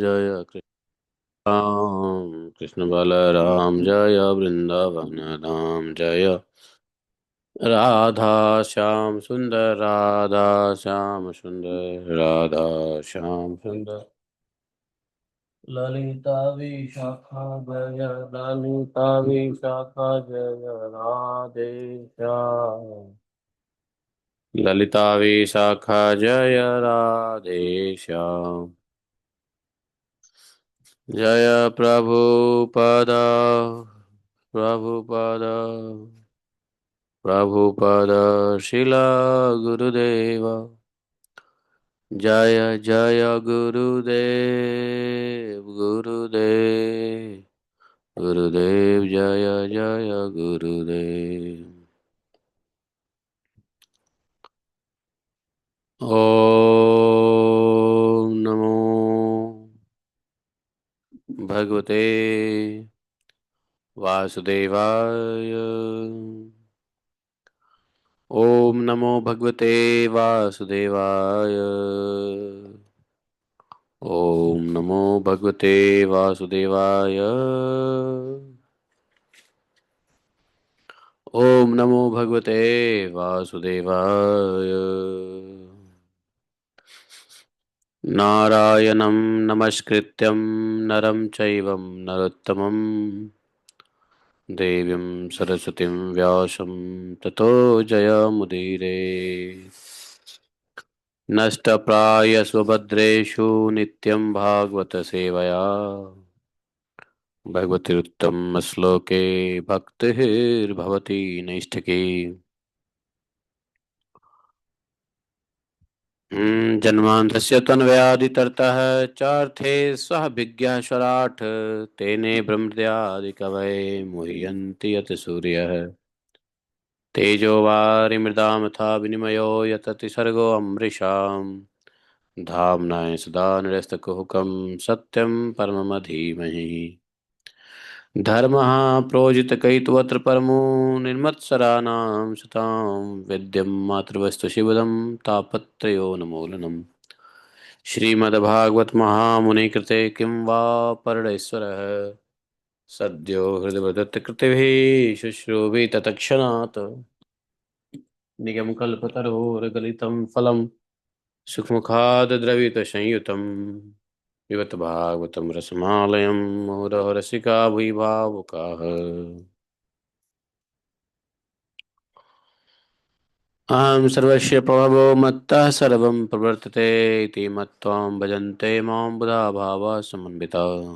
जय राम कृष्ण बलराम जय वृंदावन धाम जय राधा श्याम सुंदर राधा श्याम सुंदर राधा श्याम सुंदर ललिता विशाखा जय ललिता विशाखा जय राधे श्याम ललिता विशाखा जय राधे श्याम जय प्रभुपद प्रभुपद प्रभुपद शिला गुरुदेव जय जय गुरुदेव गुरुदेव गुरुदेव जय जय गुरुदेव। ओम नमो भगवते वासुदेवाय। ओम नमो भगवते वासुदेवाय। ओम नमो भगवते वासुदेवाय। ओम नमो भगवते वासुदेवाय। नारायणं नमस्कृत्यं नरं चैव नरोत्तमं देवीं सरस्वतीं व्यासं ततो जयमुदीरे। नष्टप्रायस्वभद्रेषु नित्यं भागवत सेवया भगवतीरुत्तम श्लोके भक्तिर्भवति नैष्ठिकी। जन्मान्तस्य तन्व्याधितर्तः चार्थे स्वः विज्ञः स्वराट् तेने ब्रह्मद्यादिकवये मुह्यन्ति यत् सूर्यः तेजो वारिमृदां यथा विनिमयो यतति सर्गो अमृषाम् धाम्नाय सदा निरस्तकुहकं सत्यं परममधीमहि धर्मः प्रोजितकैतवत्र परमो निर्मत्सराणां सतां वेद्यं मातृवस्तु शिवदं तापत्रयोन्मूलनम् श्रीमद्भागवत महामुनि कृते किं वा परमेश्वरः सद्यो हृदयवदत्तकृतिभिः शुश्रूषिततत्क्षणात् निगमकल्पतरोर्गलितं फलं सुखमुखाद द्रवितसंयुतं पिबत भागवतं रसमालयं मुहुरः रसिका भुवि भावुकाः। अहं सर्वस्य प्रभवो मत्तः सर्वं प्रवर्तते इति मत्वा भजन्ते मां बुधा भावः समन्विताः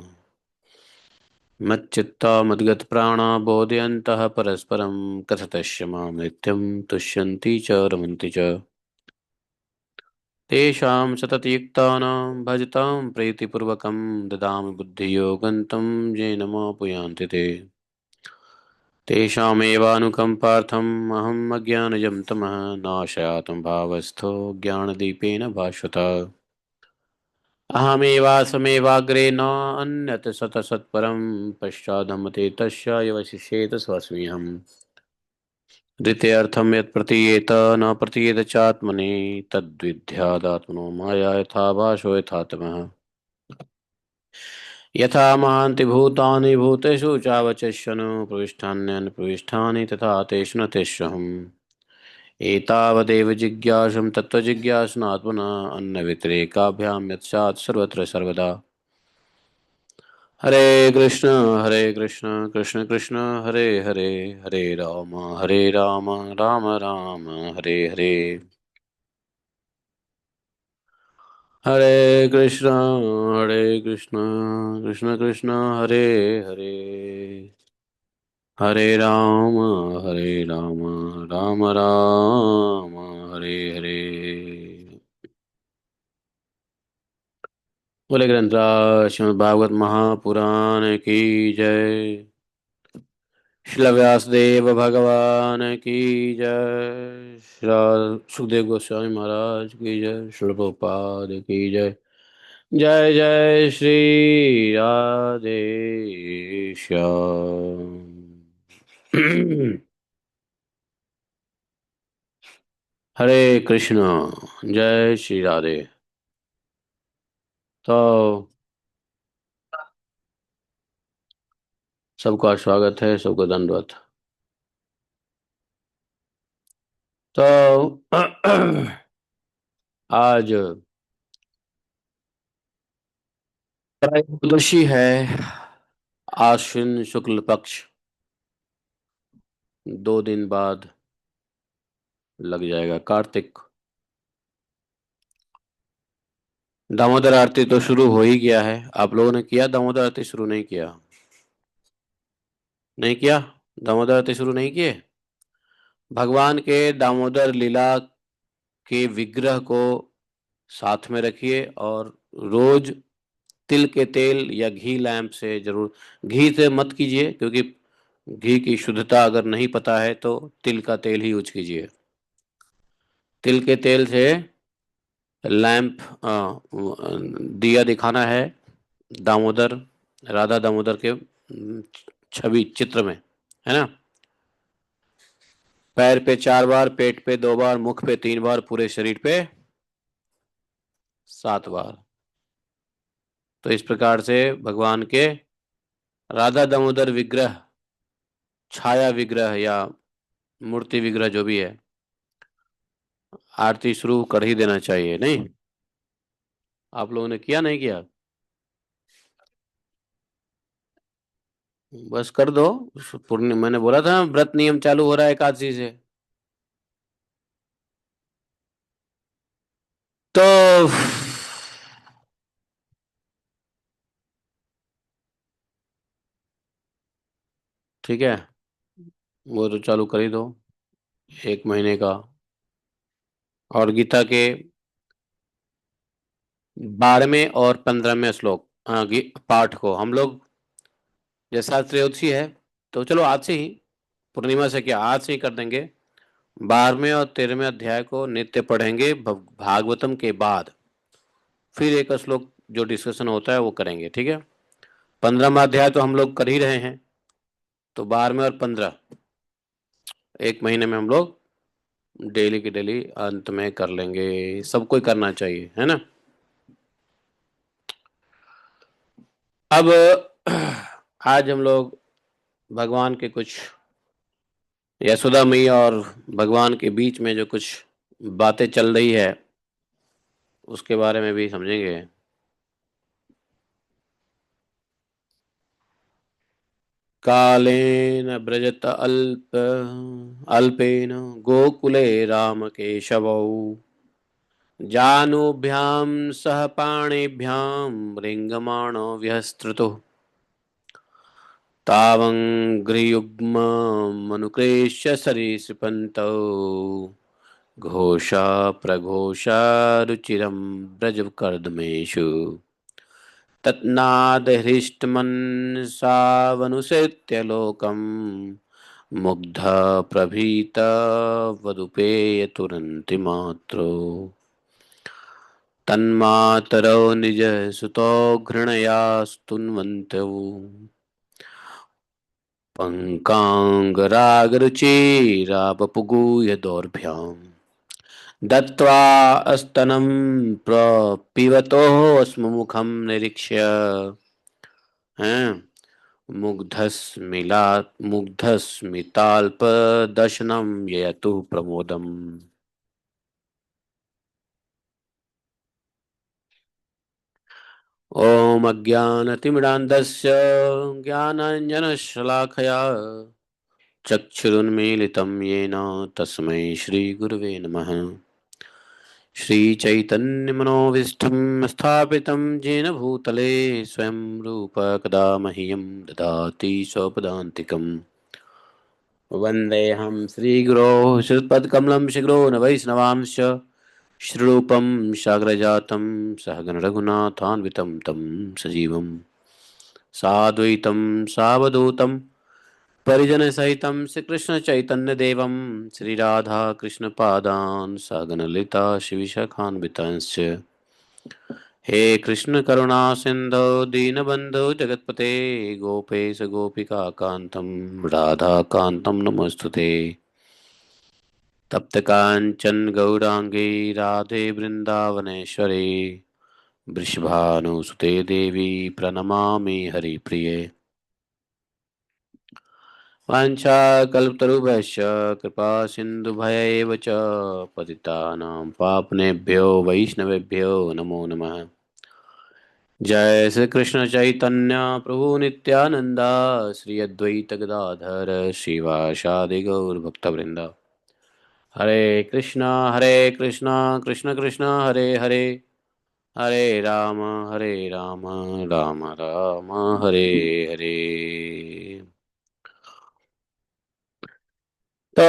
मच्चित्ता मद्गतप्राणा बोधयन्तः परस्परं कथयस्य मां नित्यं तुष्यन्ति च रमन्ति च तेषां सततयुक्तानां भजतां प्रीतिपूर्वकं ददामि बुद्धियोगं तं येन मापुयान्ति ते तेषामेवानुकम्पार्थम् अहम् अज्ञानजं तमः नाशयातं भावस्थो ज्ञानदीपेन भास्वता अहमेवासमेवाग्रे न अन्यत् सतसत्परं पश्चादमते तस्य यवशिष्येत स्वस्म्यहम् द्वितीयर्थं यत् प्रतीयेत न प्रतीयेत चात्मनि तद्विद्यादात्मनो माया यथा भासो यथा तमः यथा महान्ति भूतानि भूतेषु चावचष्यन् प्रविष्टान्यनुप्रविष्टानि तथा तेषु न तेष्वहम् एतावदेव जिज्ञासं तत्त्वजिज्ञासनात्मना अन्नव्यतिरेकाभ्यां यत् स्यात् सर्वत्र सर्वदा हरे कृष्ण कृष्ण कृष्ण हरे हरे हरे राम राम राम हरे हरे कृष्ण कृष्ण कृष्ण हरे हरे हरे राम राम राम हरे। बोले ग्रंथराज श्रीमद् भागवत महापुराण की जय। श्रील व्यासदेव भगवान की जय। श्री सुखदेव गोस्वामी महाराज की जय। श्रील प्रभुपाद की जय। जय जय श्री राधे श्याम। हरे कृष्ण। जय श्री राधे। तो सबका स्वागत है, सबको दंडवत। तो आज त्रयोदशी है। आश्विन शुक्ल पक्ष। 2 दिन बाद लग जाएगा कार्तिक। दामोदर आरती तो शुरू हो ही गया है। आप लोगों ने किया दामोदर आरती? शुरू नहीं किया? नहीं किया? दामोदर आरती शुरू नहीं किए? भगवान के दामोदर लीला के विग्रह को साथ में रखिए और रोज तिल के तेल या घी लैंप से जरूर। घी से मत कीजिए, क्योंकि घी की शुद्धता अगर नहीं पता है तो तिल का तेल ही यूज कीजिए। तिल के तेल से लैंप दिया दिखाना है दामोदर, राधा दामोदर के छवि चित्र में, है ना। पैर पे 4 बार, पेट पे 2 बार, मुख पे 3 बार, पूरे शरीर पे 7 बार। तो इस प्रकार से भगवान के राधा दामोदर विग्रह, छाया विग्रह या मूर्ति विग्रह जो भी है, आरती शुरू कर ही देना चाहिए। नहीं? आप लोगों ने किया नहीं किया? बस कर दो। पूर्ण मैंने बोला था व्रत नियम चालू हो रहा है एकादशी से। तो ठीक है, वो तो चालू कर ही दो। 1 महीने का। और गीता के 12वें और 15वें श्लोक, पाठ को हम लोग, जैसा त्रयोदशी है तो चलो आज से ही, पूर्णिमा से क्या, आज से ही कर देंगे। 12वें और 13वें अध्याय को नित्य पढ़ेंगे भागवतम के बाद। फिर एक श्लोक जो डिस्कशन होता है वो करेंगे, ठीक है। 15वां अध्याय तो हम लोग कर ही रहे हैं, तो 12वें और 15, 1 महीने में हम लोग डेली की डेली अंत में कर लेंगे। सबको ही करना चाहिए, है ना। अब आज हम लोग भगवान के कुछ, यशोदा मैया और भगवान के बीच में जो कुछ बातें चल रही है उसके बारे में भी समझेंगे। कालेन व्रजत अल्पेन गोकुले रामकेशवौ जानुभ्यां सह पाणिभ्यां रिंगमाणो विहस्तृतुः तावं गृयुग्ममनुकृष्य सरीसृपन्तौ घोषा प्रघोषा रुचिरं व्रजकर्दमेषु तत्नादहृष्टमनसावनुसृत्य लोकम् मुग्ध प्रभीत वदुपेयतुरन्तिमात्रो तन्मातरौ निजसुतो घृणया स्तुन्वन्तौ पङ्काङ्गरागरुचिरावपुगूय दोर्भ्याम् दत्त्वा स्तनं प्रपिबतोः स्म निरीक्ष्य, हैं, मुग्धस्मिताल्पदशनं ययतुः प्रमोदम्। ॐ अज्ञानतिमिरान्धस्य ज्ञानाञ्जनशलाखया चक्षुरुन्मीलितं येन तस्मै श्रीगुरवे नमः। श्रीचैतन्यमनोभीष्टं स्थापितं येन भूतले स्वयं रूप कदा मह्यं ददाति स्वपदान्तिकम्। वन्देऽहं श्रीगुरो श्रीपदकमलं शिखरो न वैष्णवांश्च श्रीरूपं साग्रजातं सहगण रघुनाथान्वितं तं सजीवं साद्वैतं सावधूतं परिजनसहितं श्रीकृष्णचैतन्यदेवं श्रीराधाकृष्णपादान् सहगण ललिता श्रीविशाखान्वितांश्च। हे कृष्ण करुणा सिंधो दीनबंधो जगतपते गोपेश गोपिका कांतम राधा कांतम नमस्तुते। तप्त कांचन गौरांगी राधे वृंदावनेश्वरी वृषभानुसुते देवी प्रणमामि हरिप्रिये। वाञ्छाकल्पतरुभ्यश्च कृपा सिन्धुभयैव च पतितानां पावनेभ्यो वैष्णवेभ्यो नमो नमः। जय श्री कृष्ण चैतन्य प्रभु नित्यानंदा श्री अद्वैत गदाधर श्रीवासादि गौर भक्तवृंदा। हरे कृष्णा कृष्ण कृष्ण हरे हरे, हरे राम राम राम हरे हरे। तो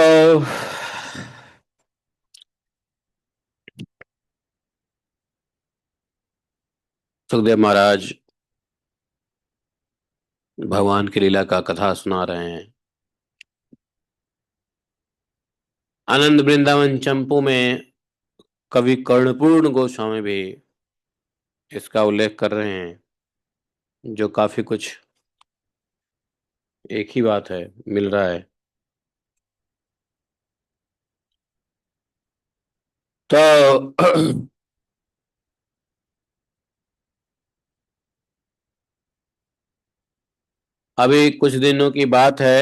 सुखदेव महाराज भगवान की लीला का कथा सुना रहे हैं। आनंद वृंदावन चंपू में कवि कर्णपूर्ण गोस्वामी भी इसका उल्लेख कर रहे हैं, जो काफी कुछ एक ही बात है, मिल रहा है। तो अभी कुछ दिनों की बात है,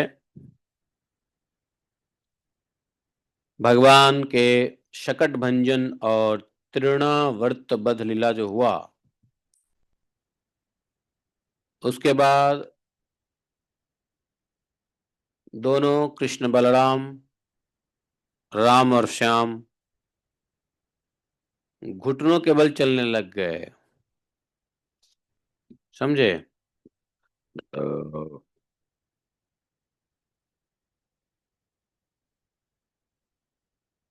भगवान के शकट भंजन और तृणावर्त बध लीला जो हुआ, उसके बाद दोनों कृष्ण बलराम, राम और श्याम घुटनों के बल चलने लग गए। समझे? तो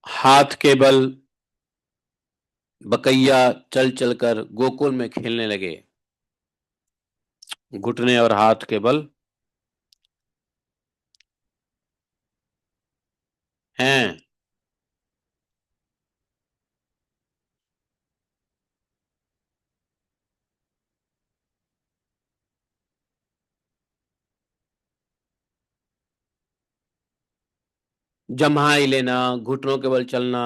हाथ के बल बकैया चल चलकर गोकुल में खेलने लगे। घुटने और हाथ के बल हैं। जम्हाई लेना, घुटनों के बल चलना,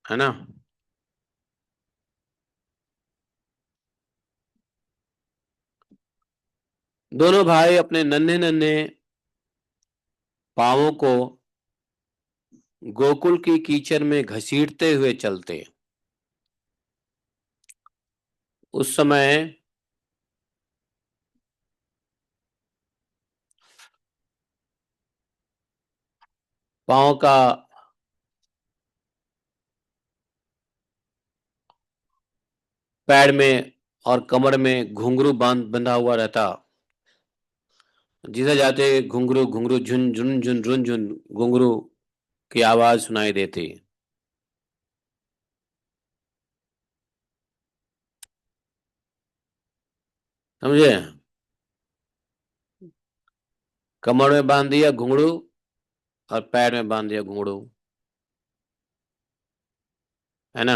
है ना। दोनों भाई अपने नन्हे नन्हे पांवों को गोकुल की कीचड़ में घसीटते हुए चलते। उस समय पांव का पैर में और कमर में घुंघरू बंधा हुआ रहता। जिधर जाते घुंघरू घुंघरू झुन झुन झुन झुन झुन घुंघरू की आवाज सुनाई देती। समझे? कमर में बांध दिया घुंघरू और पैर में बांध दिया घुंघरू, है ना।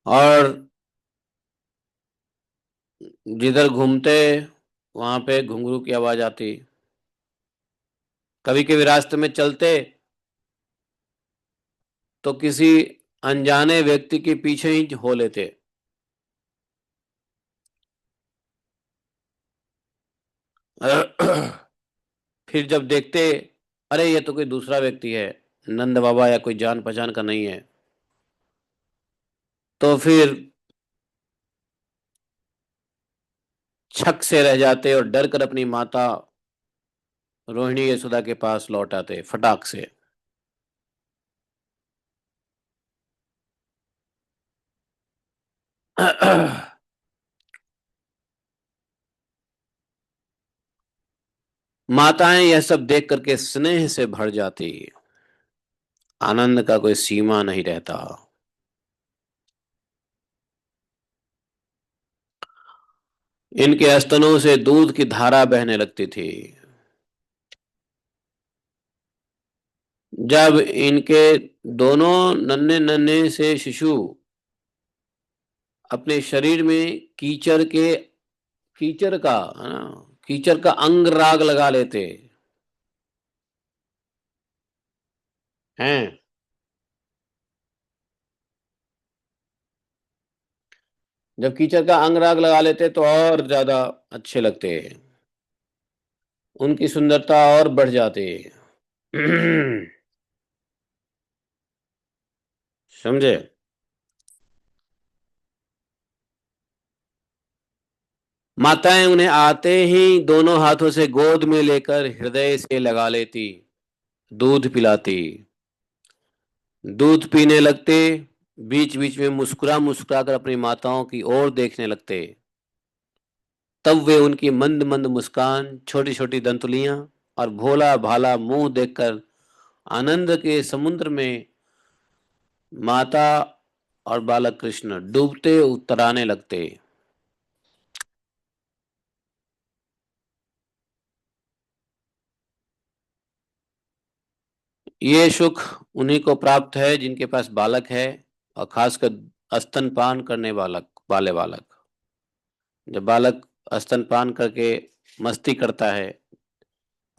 और जिधर घूमते वहां पे घुंघरू की आवाज आती। कभी कभी रास्ते में चलते तो किसी अनजाने व्यक्ति के पीछे ही हो लेते। फिर जब देखते, अरे ये तो कोई दूसरा व्यक्ति है, नंद बाबा या कोई जान पहचान का नहीं है, तो फिर छक से रह जाते और डर कर अपनी माता रोहिणी यशोदा के पास लौट आते फटाक से। माताएं यह सब देख करके स्नेह से भर जाती, आनंद का कोई सीमा नहीं रहता। इनके स्तनों से दूध की धारा बहने लगती थी। जब इनके दोनों नन्हे नन्हे से शिशु अपने शरीर में कीचड़ का, है ना, कीचड़ का अंग राग लगा लेते हैं, जब कीचड़ का अंग राग लगा लेते तो और ज्यादा अच्छे लगते, उनकी सुंदरता और बढ़ जाती। समझे? माताएं उन्हें आते ही दोनों हाथों से गोद में लेकर हृदय से लगा लेती, दूध पिलाती, दूध पीने लगते, बीच बीच में मुस्कुरा मुस्कुरा कर अपनी माताओं की ओर देखने लगते। तब वे उनकी मंद मंद मुस्कान, छोटी छोटी दंतुलियां और भोला भाला मुंह देखकर आनंद के समुद्र में माता और बालक कृष्ण डूबते उतराने लगते। ये सुख उन्हीं को प्राप्त है जिनके पास बालक है, और खासकर स्तनपान करने वाले बालक। जब बालक स्तनपान करके मस्ती करता है,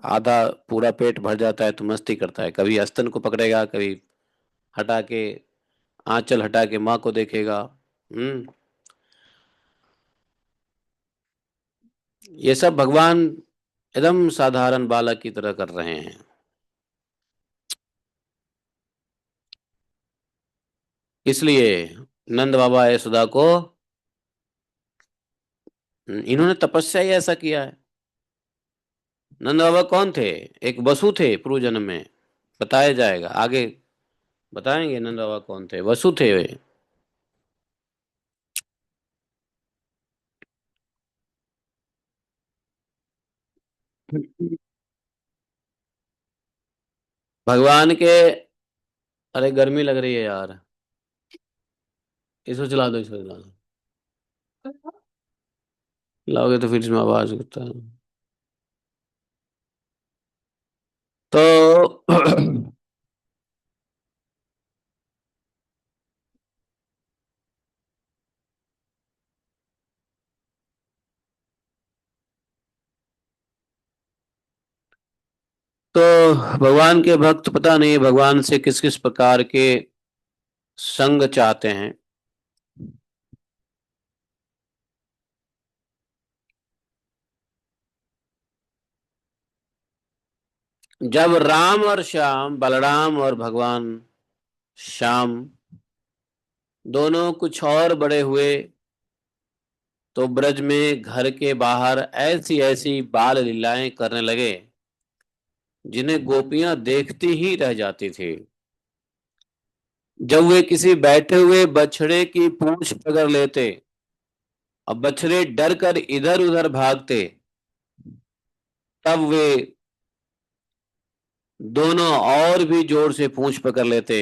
आधा पूरा पेट भर जाता है तो मस्ती करता है, कभी स्तन को पकड़ेगा, कभी हटा के आंचल हटा के माँ को देखेगा। हम्म। ये सब भगवान एकदम साधारण बालक की तरह कर रहे हैं। इसलिए नंद बाबा यशोदा को, इन्होंने तपस्या ही ऐसा किया है। नंद बाबा कौन थे? एक वसु थे पूर्व जन्म में, बताया जाएगा आगे, बताएंगे नंद बाबा कौन थे, वसु थे वे। भगवान के, अरे गर्मी लग रही है यार, इसको चला दो, इसको चला दो। लाओगे तो फिर इसमें आवाज करता है। तो तो भगवान के भक्त पता नहीं भगवान से किस किस प्रकार के संग चाहते हैं। जब राम और श्याम, बलराम और भगवान श्याम दोनों कुछ और बड़े हुए, तो ब्रज में घर के बाहर ऐसी ऐसी बाल लीलाएं करने लगे जिन्हें गोपियां देखती ही रह जाती थी। जब वे किसी बैठे हुए बछड़े की पूंछ पकड़ लेते और बछड़े डर कर इधर उधर भागते, तब वे दोनों और भी जोर से पूंछ पकड़ लेते,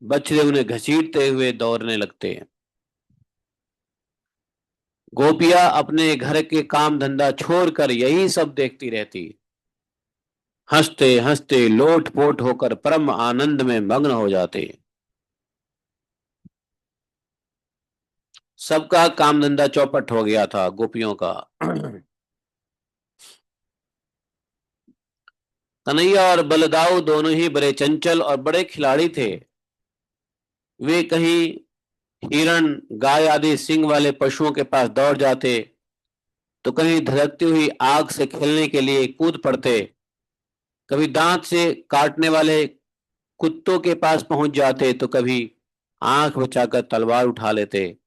बछड़े उन्हें घसीटते हुए दौड़ने लगते। गोपियां अपने घर के काम धंधा छोड़कर यही सब देखती रहती, हंसते हंसते लोट पोट होकर परम आनंद में मग्न हो जाते। सबका काम धंधा चौपट हो गया था गोपियों का। कन्हैया और बलदाऊ दोनों ही बड़े चंचल और बड़े खिलाड़ी थे। वे कहीं हिरण, गाय आदि सींग वाले पशुओं के पास दौड़ जाते, तो कहीं धधकती हुई आग से खेलने के लिए कूद पड़ते, कभी दांत से काटने वाले कुत्तों के पास पहुंच जाते, तो कभी आंख बचाकर तलवार उठा लेते,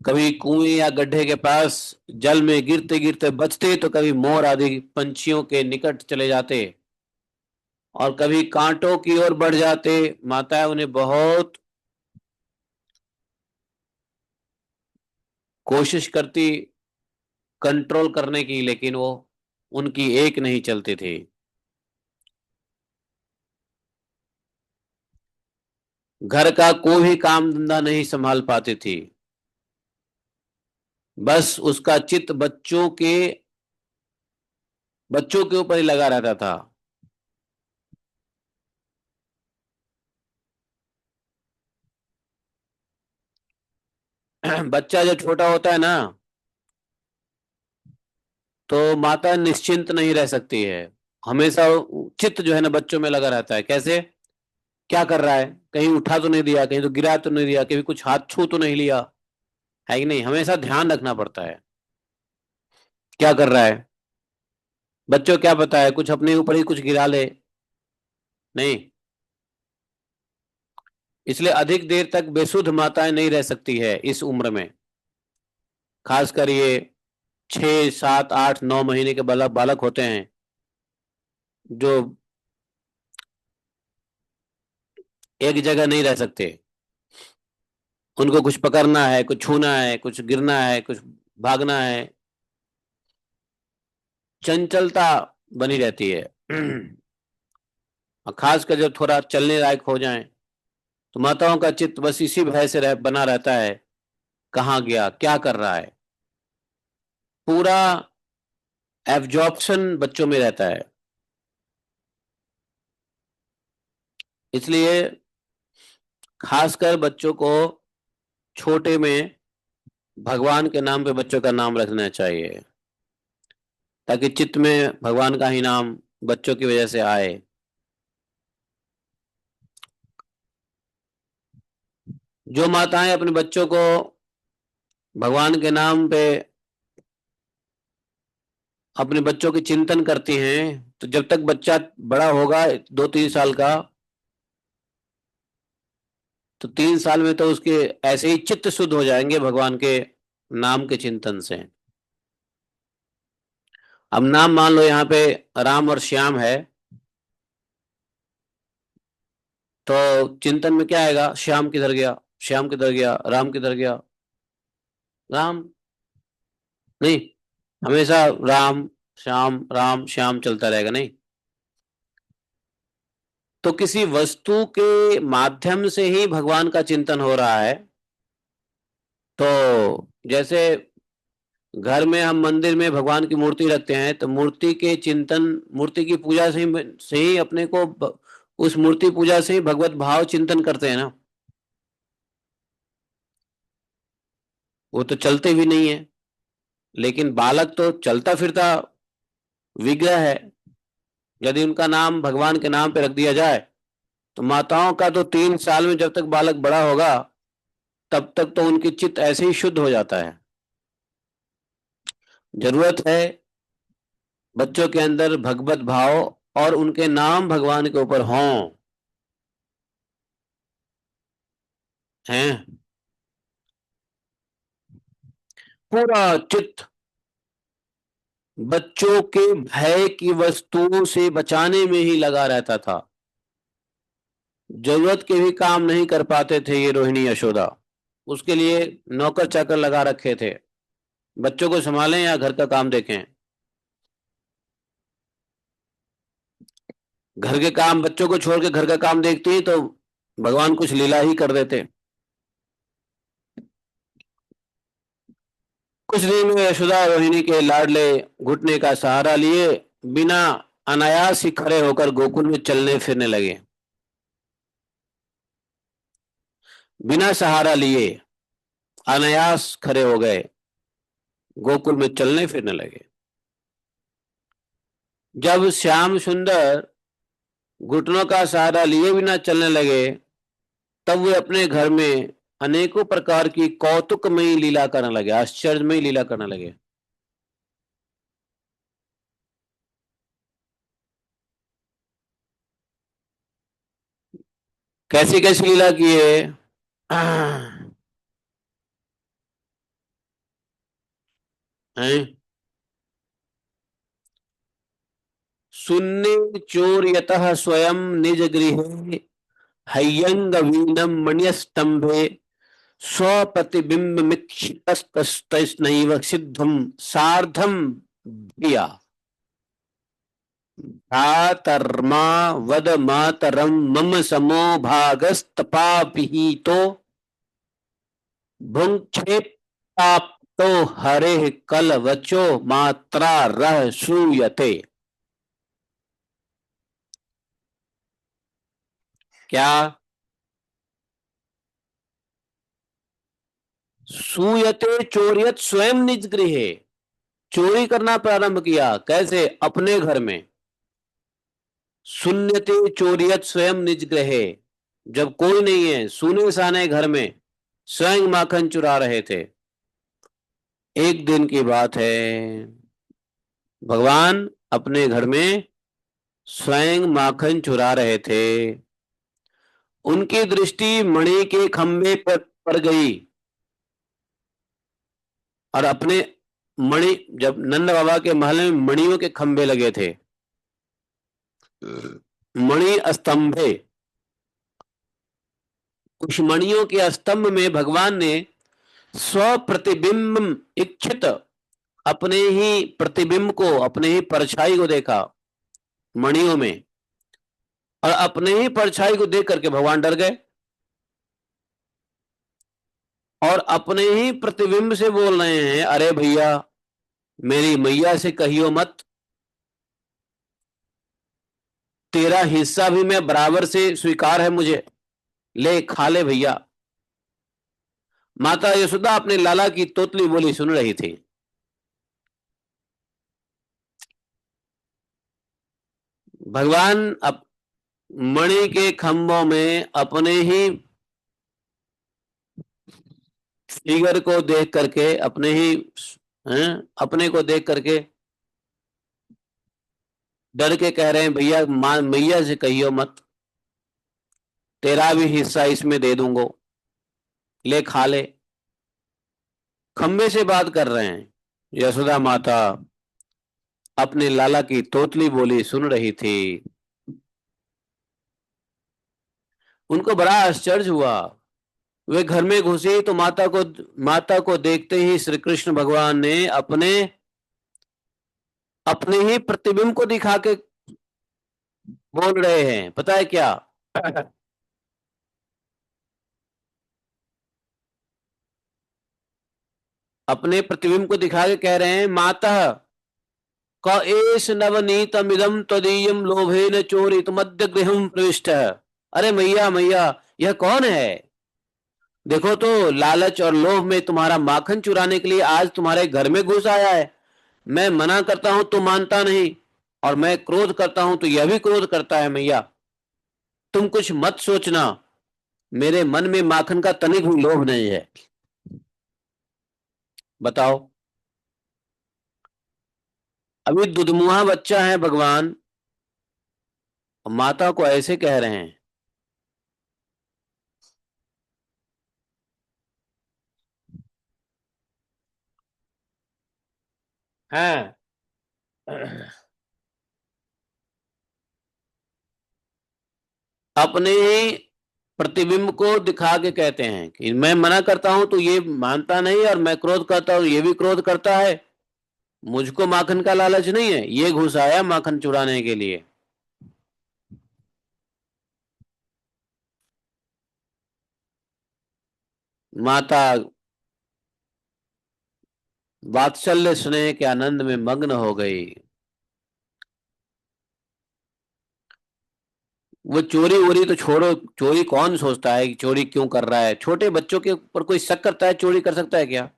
कभी कुएं या गड्ढे के पास जल में गिरते गिरते बचते, तो कभी मोर आदि पंछियों के निकट चले जाते, और कभी कांटों की ओर बढ़ जाते। माताएं उन्हें बहुत कोशिश करती कंट्रोल करने की, लेकिन वो उनकी एक नहीं चलती थी। घर का कोई भी काम धंधा नहीं संभाल पाती थी, बस उसका चित्त बच्चों के ऊपर ही लगा रहता था। बच्चा जब छोटा होता है ना, तो माता निश्चिंत नहीं रह सकती है, हमेशा चित्त जो है ना बच्चों में लगा रहता है। कैसे? क्या कर रहा है, कहीं उठा तो नहीं दिया, कहीं तो गिरा तो नहीं दिया, कभी कुछ हाथ छू तो नहीं लिया, है कि नहीं? हमेशा ध्यान रखना पड़ता है क्या कर रहा है। बच्चों क्या पता है, कुछ अपने ऊपर ही कुछ गिरा ले, नहीं। इसलिए अधिक देर तक बेसुध माताएं नहीं रह सकती है इस उम्र में, खासकर ये 6 7 8 9 महीने के बालक बालक होते हैं जो एक जगह नहीं रह सकते। उनको कुछ पकड़ना है, कुछ छूना है, कुछ गिरना है, कुछ भागना है, चंचलता बनी रहती है। और खासकर जब थोड़ा चलने लायक हो जाएं तो माताओं का चित्त बस इसी भय से बना रहता है, कहाँ गया, क्या कर रहा है। पूरा एब्जॉर्प्शन बच्चों में रहता है। इसलिए खासकर बच्चों को छोटे में भगवान के नाम पे बच्चों का नाम रखना चाहिए, ताकि चित्त में भगवान का ही नाम बच्चों की वजह से आए। जो माताएं अपने बच्चों को भगवान के नाम पे, अपने बच्चों की चिंतन करती हैं, तो जब तक बच्चा बड़ा होगा 2 3 साल का, तो 3 साल में तो उसके ऐसे ही चित्त शुद्ध हो जाएंगे भगवान के नाम के चिंतन से। अब नाम मान लो यहाँ पे राम और श्याम है, तो चिंतन में क्या आएगा, श्याम किधर गया, श्याम किधर गया, राम किधर गया, राम नहीं, हमेशा राम श्याम चलता रहेगा, नहीं। तो किसी वस्तु के माध्यम से ही भगवान का चिंतन हो रहा है। तो जैसे घर में हम मंदिर में भगवान की मूर्ति रखते हैं, तो मूर्ति के चिंतन, मूर्ति की पूजा से ही अपने को उस मूर्ति पूजा से ही भगवत भाव चिंतन करते हैं ना। वो तो चलते भी नहीं है, लेकिन बालक तो चलता फिरता विग्रह है। यदि उनका नाम भगवान के नाम पे रख दिया जाए, तो माताओं का तो 3 साल में जब तक बालक बड़ा होगा तब तक तो उनकी चित्त ऐसे ही शुद्ध हो जाता है। जरूरत है बच्चों के अंदर भगवत भाव और उनके नाम भगवान के ऊपर हों, हैं। पूरा चित्त बच्चों के भय की वस्तुओं से बचाने में ही लगा रहता था। जरूरत के भी काम नहीं कर पाते थे ये रोहिणी यशोदा, उसके लिए नौकर चाकर लगा रखे थे, बच्चों को संभालें या घर का काम देखें। घर के काम, बच्चों को छोड़ के घर का काम देखती ही तो भगवान कुछ लीला ही कर देते। कुछ दिन में यशोदा रोहिणी के लाडले घुटने का सहारा लिए बिना अनायास ही खड़े होकर गोकुल में चलने फिरने लगे। बिना सहारा लिए अनायास खड़े हो गए, गोकुल में चलने फिरने लगे। जब श्याम सुंदर घुटनों का सहारा लिए बिना चलने लगे, तब वे अपने घर में अनेकों प्रकार की कौतुकमयी लीला करने लगे, आश्चर्यमयी लीला करने लगे। कैसी कैसी लीला की है? हैं? सुन्ने चोर यतः स्वयं निज गृहे हय्यंग वीनम मण्यस्तंभे स्वप्रतिबिंबमिक्षितस्तैस्नैव सिद्धम सार्धम भिया भ्रातर्मा वद मातरम मम समो भागस्तपापिहितो भुङ्क्षेप्ताप्तो हरेः कलवचो मात्रा रह श्रूयते। क्या? सूयते चोरियत स्वयं निज गृहे, चोरी करना प्रारंभ किया, कैसे? अपने घर में। शून्यते चोरियत स्वयं निज गृहे, जब कोई नहीं है, सूने साने घर में स्वयं माखन चुरा रहे थे। एक दिन की बात है, भगवान अपने घर में स्वयं माखन चुरा रहे थे। उनकी दृष्टि मणि के खंभे पर पड़ गई और अपने मणि, जब नंद बाबा के महल में मणियों के खंभे लगे थे, मणि स्तंभे, उस मणियों के स्तंभ में भगवान ने स्व प्रतिबिंब इच्छित अपने ही प्रतिबिंब को, अपने ही परछाई को देखा मणियों में, और अपने ही परछाई को देख करके भगवान डर गए और अपने ही प्रतिबिंब से बोल रहे हैं, अरे भैया मेरी मैया से कहियो मत, तेरा हिस्सा भी मैं बराबर से स्वीकार है मुझे, ले खा ले भैया। माता यशोदा अपने लाला की तोतली बोली सुन रही थी। भगवान अब मणि के खंभों में अपने ही फिगर को देख करके, अपने ही अपने को देख करके डर के कह रहे हैं, भैया मां मैया से कहियो मत, तेरा भी हिस्सा इसमें दे दूंगा, ले खा ले। खंबे से बात कर रहे हैं। यशोदा माता अपने लाला की तोतली बोली सुन रही थी। उनको बड़ा आश्चर्य हुआ। वे घर में घुसी तो माता को देखते ही श्री कृष्ण भगवान ने अपने अपने ही प्रतिबिंब को दिखा के बोल रहे हैं, पता है क्या? अपने प्रतिबिंब को दिखा के कह रहे हैं, माता क एष नवनीतमिदं त्वदीयं लोभेन चोरित मध्य गृहं प्रविष्ट। अरे मैया मैया, यह कौन है? देखो तो, लालच और लोभ में तुम्हारा माखन चुराने के लिए आज तुम्हारे घर में घुस आया है। मैं मना करता हूं तो मानता नहीं, और मैं क्रोध करता हूं तो यह भी क्रोध करता है। मैया तुम कुछ मत सोचना, मेरे मन में माखन का तनिक भी लोभ नहीं है। बताओ, अभी दुधमुहा बच्चा है भगवान, माता को ऐसे कह रहे हैं। हैं अपने ही प्रतिबिंब को दिखा के कहते हैं कि मैं मना करता हूं तो ये मानता नहीं, और मैं क्रोध करता हूं ये भी क्रोध करता है। मुझको माखन का लालच नहीं है, ये घुस आया माखन चुराने के लिए। माता वात्सल्य स्नेह के आनंद में मग्न हो गई। वो चोरी वोरी तो छोड़ो, चोरी कौन सोचता है कि चोरी क्यों कर रहा है? छोटे बच्चों के ऊपर कोई शक करता है चोरी कर सकता है क्या?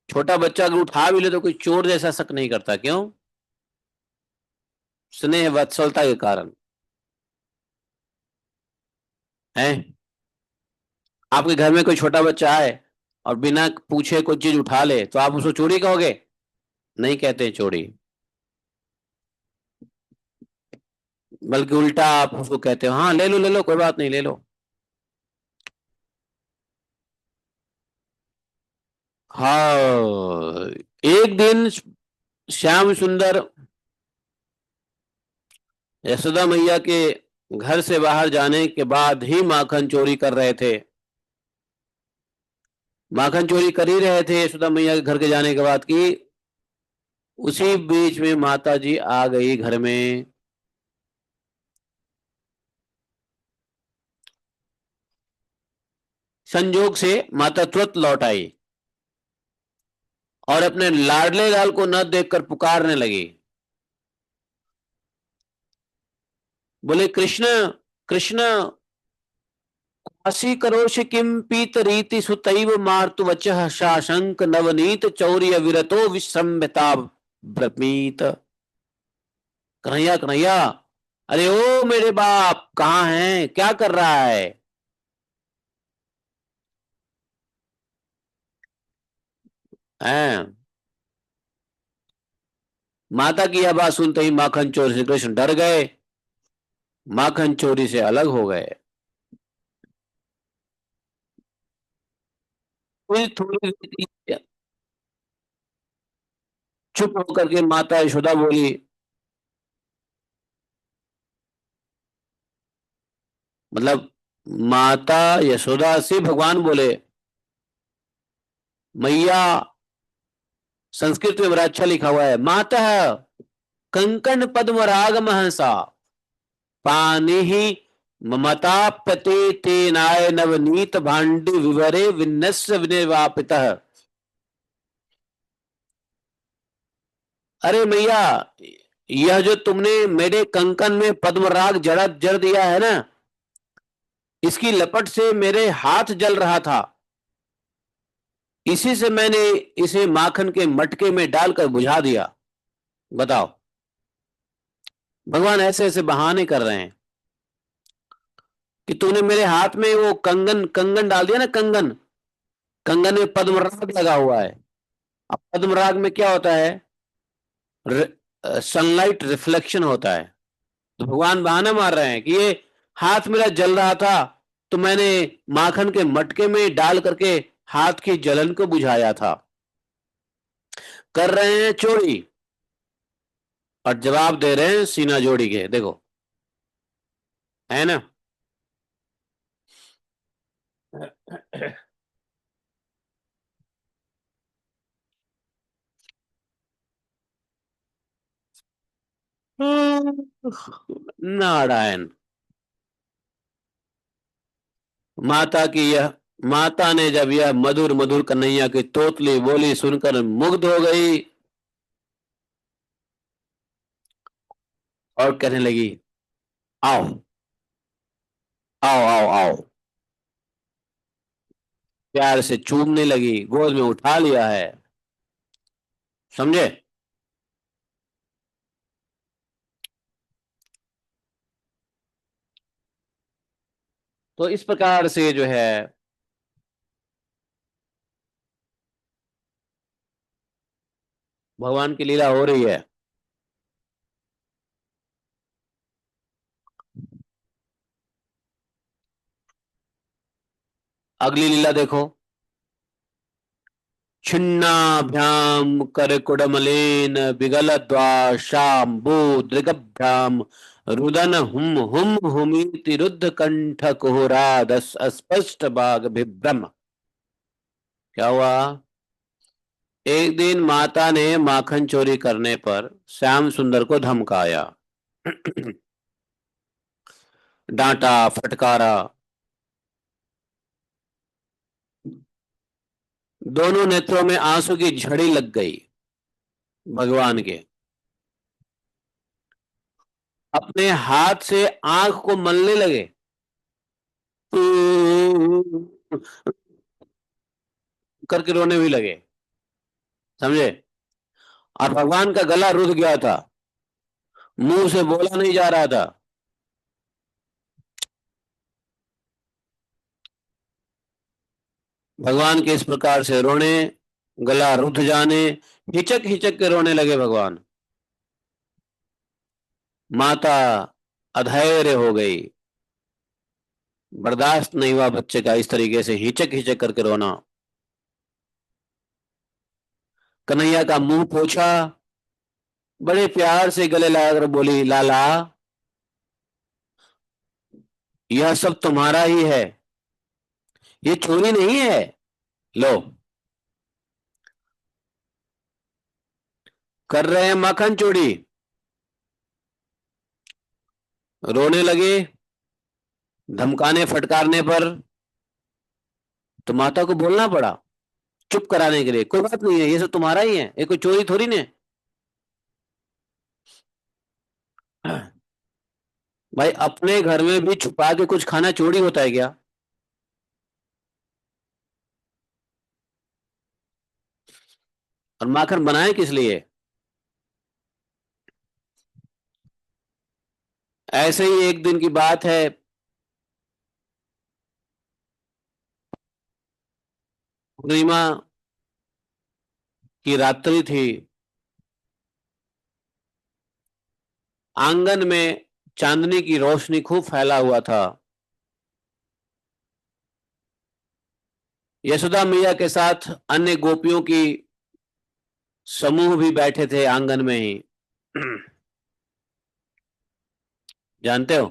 छोटा बच्चा अगर उठा भी ले तो कोई चोर जैसा शक नहीं करता, क्यों? स्नेह वात्सलता के कारण है। आपके घर में कोई छोटा बच्चा आए और बिना पूछे कोई चीज उठा ले तो आप उसको चोरी कहोगे? नहीं कहते चोरी, बल्कि उल्टा आप उसको कहते हो, हाँ ले लो कोई बात नहीं, ले लो। हाँ, एक दिन श्याम सुंदर यशोदा मैया के घर से बाहर जाने के बाद ही माखन चोरी कर रहे थे। माखन चोरी कर ही रहे थे यशोदा मैया के घर के जाने के बाद की, उसी बीच में माता जी आ गई घर में। संजोग से माता तुरंत लौट आई और अपने लाडले लाल को न देखकर पुकारने लगी, बोले कृष्ण कृष्ण, असी करोश किम पीत रीति सुतैव मार्तु वचः शाशंक नवनीत चौर्य विरतो विश्रम्यता ब्रमीत। कन्हैया कन्हैया, अरे ओ मेरे बाप कहाँ हैं, क्या कर रहा है? हैं? माता की यह बात सुनते ही माखन चोर श्री कृष्ण डर गए, माखन चोरी से अलग हो गए। फिर थोड़ी देर चुप होकर के माता यशोदा बोली, मतलब माता यशोदा से भगवान बोले, मैया, संस्कृत में बड़ा अच्छा लिखा हुआ है, माता कंकण पद्म राग महसा पानी ही ममताप्यते तेनाय नवनीत भांडि विवरे विन्नस्य विनिर्वापितः। अरे मैया, यह जो तुमने मेरे कंकन में पद्मराग जड़ जड़ दिया है ना, इसकी लपट से मेरे हाथ जल रहा था, इसी से मैंने इसे माखन के मटके में डालकर बुझा दिया। बताओ, भगवान ऐसे ऐसे बहाने कर रहे हैं कि तूने मेरे हाथ में वो कंगन कंगन डाल दिया ना, कंगन, कंगन में पद्मराग लगा हुआ है। अब पद्मराग में क्या होता है? सनलाइट रिफ्लेक्शन होता है। तो भगवान बहाना मार रहे हैं कि ये हाथ मेरा जल रहा था, तो मैंने माखन के मटके में डाल करके हाथ की जलन को बुझाया था। कर रहे हैं चोरी और जवाब दे रहे हैं सीना जोड़ी के, देखो, है ना? नारायण। माता की यह माता ने जब यह मधुर मधुर कन्हैया की तोतली बोली सुनकर मुग्ध हो गई और कहने लगी, आओ आओ आओ आओ, प्यार से चूमने लगी, गोद में उठा लिया है। समझे? तो इस प्रकार से जो है भगवान की लीला हो रही है। अगली लीला देखो। छिन्नाभ्याम करकुडमलेन विगलद्वाशाम्बुदृगभ्याम रुदन हुम हुम हुमीति रुद्ध कंठ कुहुराद अस्पष्ट बाग विभ्रम। क्या हुआ? एक दिन माता ने माखन चोरी करने पर श्याम सुंदर को धमकाया, डांटा, फटकारा। दोनों नेत्रों में आंसू की झड़ी लग गई भगवान के। अपने हाथ से आंख को मलने लगे, करके रोने भी लगे। समझे? और भगवान का गला रुध गया था, मुंह से बोला नहीं जा रहा था। भगवान के इस प्रकार से रोने, गला रुध जाने, हिचक हिचक के रोने लगे भगवान। माता अधैर्य हो गई, बर्दाश्त नहीं हुआ बच्चे का इस तरीके से हिचक हिचक करके रोना। कन्हैया का मुंह पोछा, बड़े प्यार से गले लगाकर बोली, लाला, यह सब तुम्हारा ही है, ये चोरी नहीं है। लो, कर रहे हैं माखन चोरी। रोने लगे धमकाने फटकारने पर, तो माता को बोलना पड़ा चुप कराने के लिए, कोई बात नहीं है, ये सब तुम्हारा ही है, ये कोई चोरी थोड़ी ने। भाई अपने घर में भी छुपा के कुछ खाना चोरी होता है क्या? और माखन बनाए किस लिए? ऐसे ही एक दिन की बात है, पूर्णिमा की रात्रि थी। आंगन में चांदनी की रोशनी खूब फैला हुआ था। यशोदा मैया के साथ अन्य गोपियों की समूह भी बैठे थे आंगन में ही। जानते हो,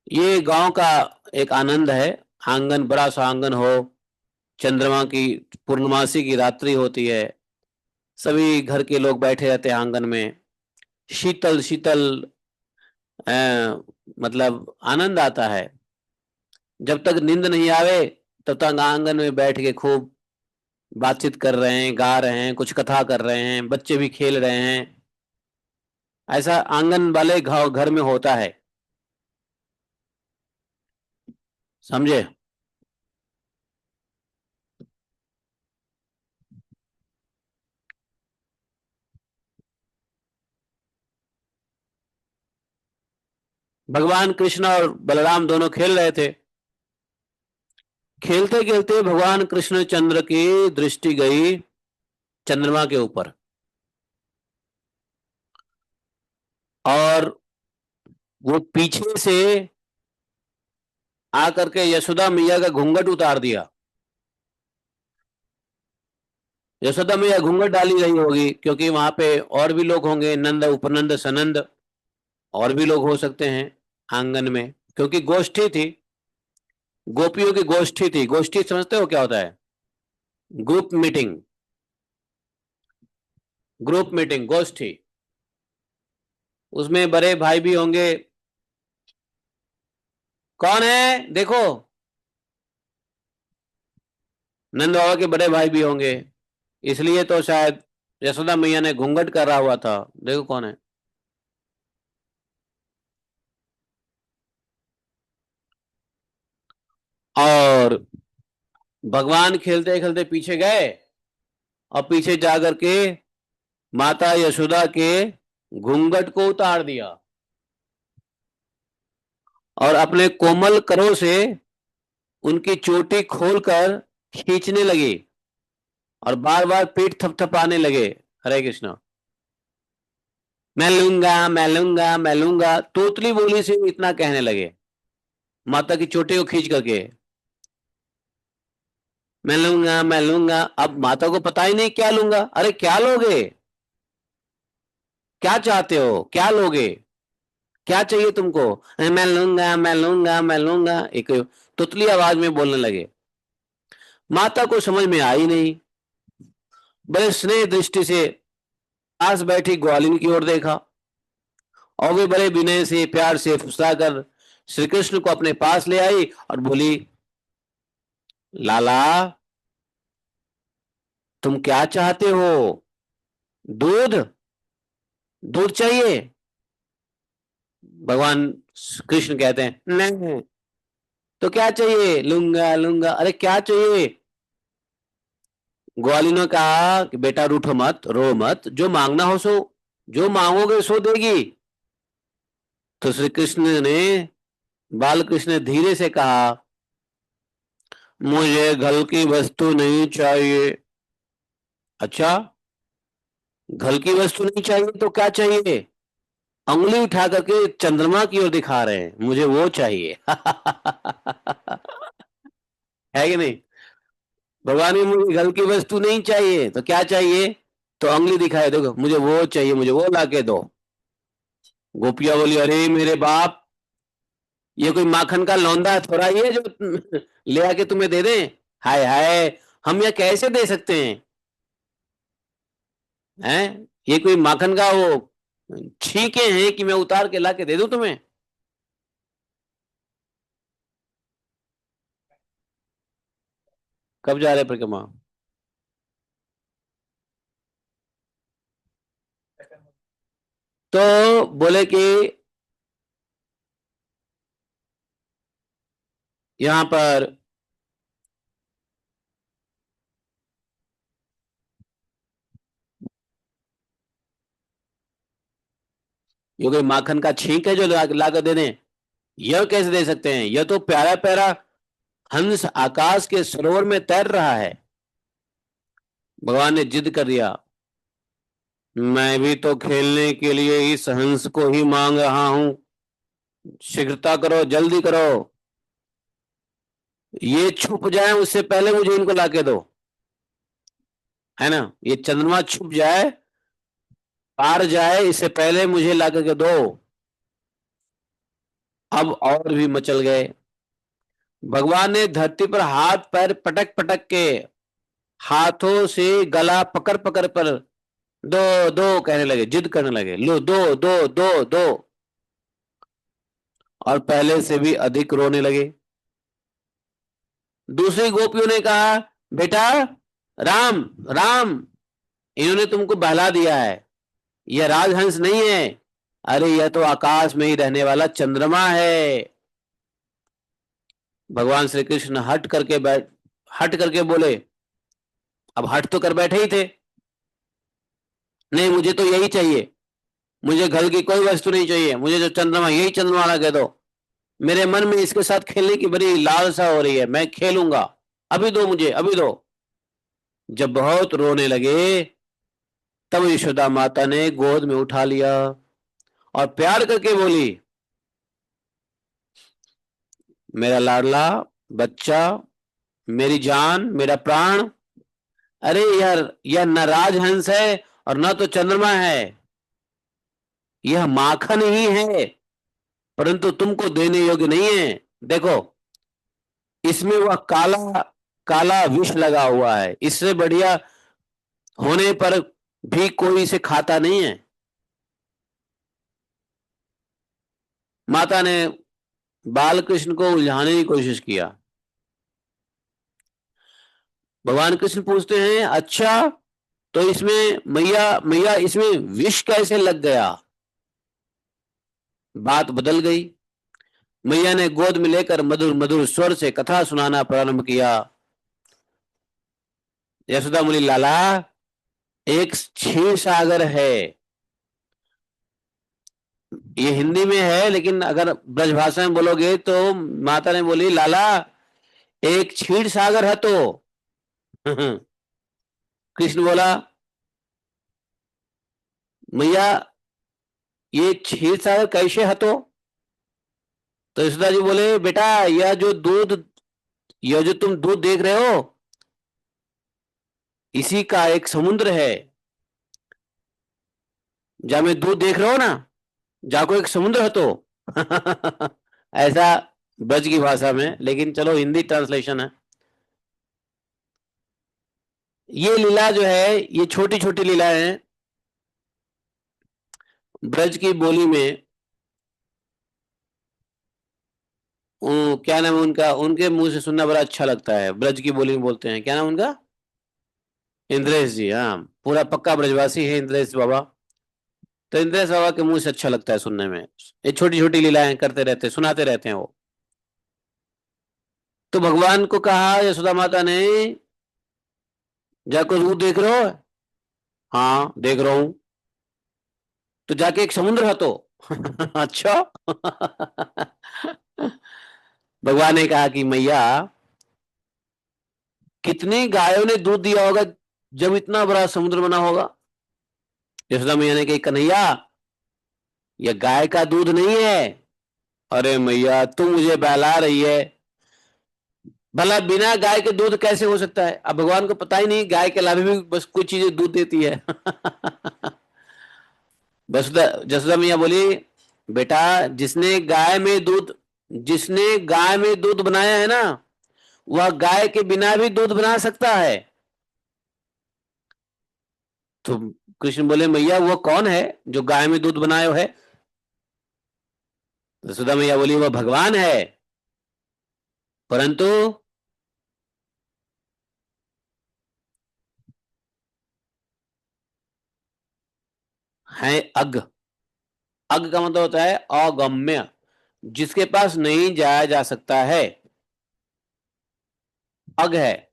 ये गांव का एक आनंद है। आंगन, बड़ा सा आंगन हो, चंद्रमा की पूर्णमासी की रात्रि होती है, सभी घर के लोग बैठे रहते हैं आंगन में, शीतल शीतल, अ, मतलब आनंद आता है। जब तक नींद नहीं आवे तब तक आंगन में बैठ के खूब बातचीत कर रहे हैं, गा रहे हैं, कुछ कथा कर रहे हैं, बच्चे भी खेल रहे हैं। ऐसा आंगन वाले घर में होता है। समझे? भगवान कृष्ण और बलराम दोनों खेल रहे थे। खेलते खेलते भगवान कृष्ण चंद्र की दृष्टि गई चंद्रमा के ऊपर, और वो पीछे से आकर के यशोदा मैया का घूंघट उतार दिया। यशोदा मैया घूंघट डाली रही होगी, क्योंकि वहां पे और भी लोग होंगे, नंद उपनंद सनंद, और भी लोग हो सकते हैं आंगन में, क्योंकि गोष्ठी थी, गोपियों की गोष्ठी थी। गोष्ठी समझते हो क्या होता है? ग्रुप मीटिंग, ग्रुप मीटिंग, गोष्ठी। उसमें बड़े भाई भी होंगे। कौन है देखो, नंद बाबा के बड़े भाई भी होंगे, इसलिए तो शायद यशोदा मैया ने घूंघट करा हुआ था। देखो कौन है। और भगवान खेलते खेलते पीछे गए, और पीछे जाकर के माता यशोदा के घूंघट को उतार दिया, और अपने कोमल करों से उनकी चोटी खोलकर खींचने लगी, और बार बार पीठ थपथपाने लगे। हरे कृष्णा। मैं लूंगा, मैं लूंगा, मैं लूंगा, तोतली बोली से इतना कहने लगे, माता की चोटी को खींच करके। मैं लूंगा, मैं लूंगा। अब माता को पता ही नहीं क्या लूंगा। अरे क्या लोगे, क्या चाहते हो, क्या लोगे, क्या चाहिए तुमको? अरे मैं लूंगा, मैं लूंगा, मैं लूंगा, एक तुतली आवाज में बोलने लगे। माता को समझ में आई नहीं, बड़े स्नेह दृष्टि से पास बैठी ग्वालिन की ओर देखा, और वे बड़े विनय से, प्यार से फुसलाकर श्री कृष्ण को अपने पास ले आई और बोली, लाला, तुम क्या चाहते हो? दूध, दूध चाहिए? भगवान कृष्ण कहते हैं, नहीं। तो क्या चाहिए? लूंगा, लूंगा। अरे क्या चाहिए? ग्वालिन ने कहा कि बेटा रूठो मत, रो मत, जो मांगना हो सो, जो मांगोगे सो देगी। तो श्री कृष्ण ने, बाल कृष्ण ने धीरे से कहा, मुझे घर की वस्तु नहीं चाहिए। अच्छा, घर की वस्तु नहीं चाहिए तो क्या चाहिए? उंगली उठा करके चंद्रमा की ओर दिखा रहे हैं, मुझे वो चाहिए। है कि नहीं? भगवान जी, मुझे घर की वस्तु नहीं चाहिए तो क्या चाहिए? तो उंगली दिखाए, देखो मुझे वो चाहिए, मुझे वो ला के दो। गोपिया बोली, अरे मेरे बाप, ये कोई माखन का लौंदा थोड़ा ही है जो ले आके तुम्हें दे दें। हाय हाय, हम ये कैसे दे सकते हैं? हैं, ये कोई माखन का वो छीके हैं कि मैं उतार के ला के दे दूं तुम्हें? कब जा रहे परिक्रमा? तो बोले कि यहाँ पर ये कोई माखन का छींक है जो ला कर दे दें? यह कैसे दे सकते हैं? यह तो प्यारा प्यारा हंस आकाश के सरोवर में तैर रहा है। भगवान ने जिद कर दिया, मैं भी तो खेलने के लिए इस हंस को ही मांग रहा हूं, शीघ्रता करो, जल्दी करो, ये छुप जाए उससे पहले मुझे इनको लाके दो, है ना, ये चंद्रमा छुप जाए, पार जाए, इससे पहले मुझे ला के दो। अब और भी मचल गए। भगवान ने धरती पर हाथ पैर पटक पटक के, हाथों से गला पकड़ पकड़ पर दो दो कहने लगे, जिद करने लगे, लो दो दो दो दो, और पहले से भी अधिक रोने लगे। दूसरी गोपियों ने कहा, बेटा राम राम, इन्होंने तुमको बहला दिया है, यह राजहंस नहीं है, अरे यह तो आकाश में ही रहने वाला चंद्रमा है। भगवान श्री कृष्ण हट करके बोले, अब हट तो कर बैठे ही थे, नहीं मुझे तो यही चाहिए, मुझे घर की कोई वस्तु नहीं चाहिए, मुझे जो चंद्रमा यही चंद्रमा लगा दो, मेरे मन में इसके साथ खेलने की बड़ी लालसा हो रही है, मैं खेलूंगा, अभी दो मुझे, अभी दो। जब बहुत रोने लगे तब यशोदा माता ने गोद में उठा लिया और प्यार करके बोली, मेरा लाडला बच्चा, मेरी जान, मेरा प्राण, अरे यार यह न राजहंस है और न तो चंद्रमा है, यह माखन ही है, परंतु तुमको देने योग्य नहीं है। देखो इसमें वह काला काला विष लगा हुआ है, इससे बढ़िया होने पर भी कोई इसे खाता नहीं है। माता ने बाल कृष्ण को उलझाने की कोशिश किया। भगवान कृष्ण पूछते हैं, अच्छा तो इसमें मैया मैया इसमें विष कैसे लग गया? बात बदल गई। मैया ने गोद में लेकर मधुर मधुर स्वर से कथा सुनाना प्रारंभ किया। यशोदा मुनि लाला, एक क्षीर सागर है, ये हिंदी में है लेकिन अगर ब्रजभाषा में बोलोगे तो माता ने बोली, लाला एक क्षीर सागर है तो। कृष्ण बोला, मैया ये क्षीर सागर कैसे है तो यशोदा जी बोले, बेटा यह जो तुम दूध देख रहे हो, इसी का एक समुद्र है, जहां में दूध देख रहे हो ना, जाको एक समुद्र है तो। ऐसा ब्रज की भाषा में, लेकिन चलो हिंदी ट्रांसलेशन है। ये लीला जो है, ये छोटी छोटी लीलाएं हैं ब्रज की बोली में। क्या नाम है उनका, उनके मुंह से सुनना बड़ा अच्छा लगता है, ब्रज की बोली में बोलते हैं, क्या नाम उनका? इंद्रेश जी, हाँ पूरा पक्का ब्रजवासी है इंद्रेश बाबा। तो इंद्रेश बाबा के मुंह से अच्छा लगता है सुनने में, ये छोटी छोटी लीलाएं करते रहते, सुनाते रहते हैं वो। तो भगवान को कहा यशोदा माता ने, जाकर वो देख रहे हो? हाँ देख रहा हूं। तो जाके एक समुद्र है तो। अच्छा। भगवान ने कहा कि मैया, कितनी गायों ने दूध दिया होगा जब इतना बड़ा समुद्र बना होगा? यशोदा मैया ने कही, कन्हैया यह गाय का दूध नहीं है। अरे मैया तू मुझे बहला रही है, भला बिना गाय के दूध कैसे हो सकता है? अब भगवान को पता ही नहीं गाय के अलावा भी बस कुछ चीजें दूध देती है। वसुदा जसोदा मैया बोली, बेटा जिसने गाय में दूध बनाया है ना, वह गाय के बिना भी दूध बना सकता है। तो कृष्ण बोले, मैया वो कौन है जो गाय में दूध बनाए है? यशोदा मैया बोली, वह भगवान है, परंतु है अग। अग का मतलब होता है अगम्य, जिसके पास नहीं जाया जा सकता है, अग है,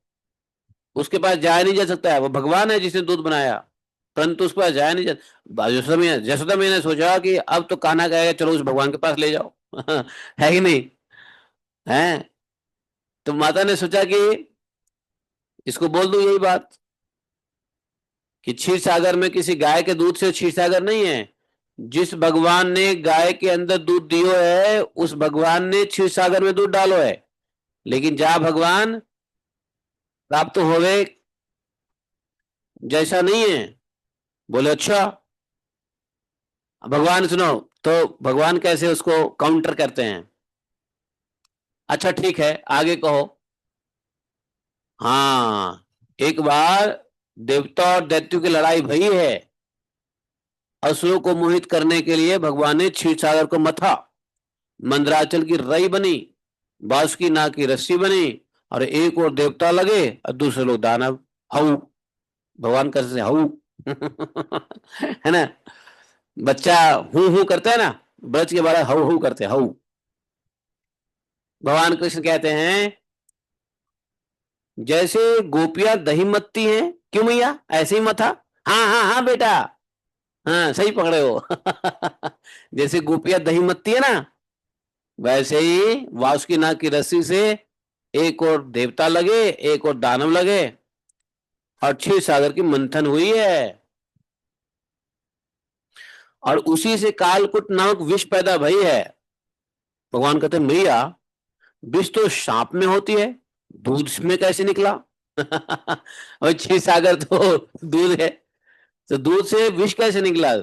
उसके पास जाया नहीं जा सकता है, वो भगवान है जिसने दूध बनाया। परंतु उस पर जाया नहीं जाता। जसोदा मैया ने सोचा कि अब तो कान्हा कहेगा चलो उस भगवान के पास ले जाओ। है कि नहीं? है। तो माता ने सोचा कि इसको बोल दूं यही बात कि क्षीर सागर में किसी गाय के दूध से क्षीर सागर नहीं है। जिस भगवान ने गाय के अंदर दूध दियो है उस भगवान ने क्षीर सागर में दूध डालो है। लेकिन जहां भगवान प्राप्त होवे जैसा नहीं है। बोले अच्छा। भगवान सुनो। तो भगवान कैसे उसको काउंटर करते हैं। अच्छा ठीक है आगे कहो। हाँ। एक बार देवता और दैत्यों की लड़ाई भई है। असुरों को मोहित करने के लिए भगवान ने क्षीर सागर को मथा। मंदराचल की रई बनी। बांसुकी नाग की रस्सी बनी। और एक और देवता लगे और दूसरे लोग दानव। हऊ। भगवान कैसे से हऊ। है ना। बच्चा हूं करता है ना। ब्रज के बारे हऊ हऊ करते हऊ। भगवान कृष्ण कहते हैं जैसे गोपियां दही मत्ती हैं। क्यों मैया ऐसे ही मथा। हाँ हाँ हाँ बेटा। हाँ सही पकड़े हो। जैसे गोपियां दही मत्ती है ना वैसे ही वासुकी नाग की रस्सी से एक और देवता लगे एक और दानव लगे और क्षीर सागर की मंथन हुई है। और उसी से कालकूट नामक विष पैदा भई है। भगवान कहते मैया विष तो सांप में होती है दूध में कैसे निकला। और क्षीर सागर तो दूध है। तो दूध से विष कैसे निकला।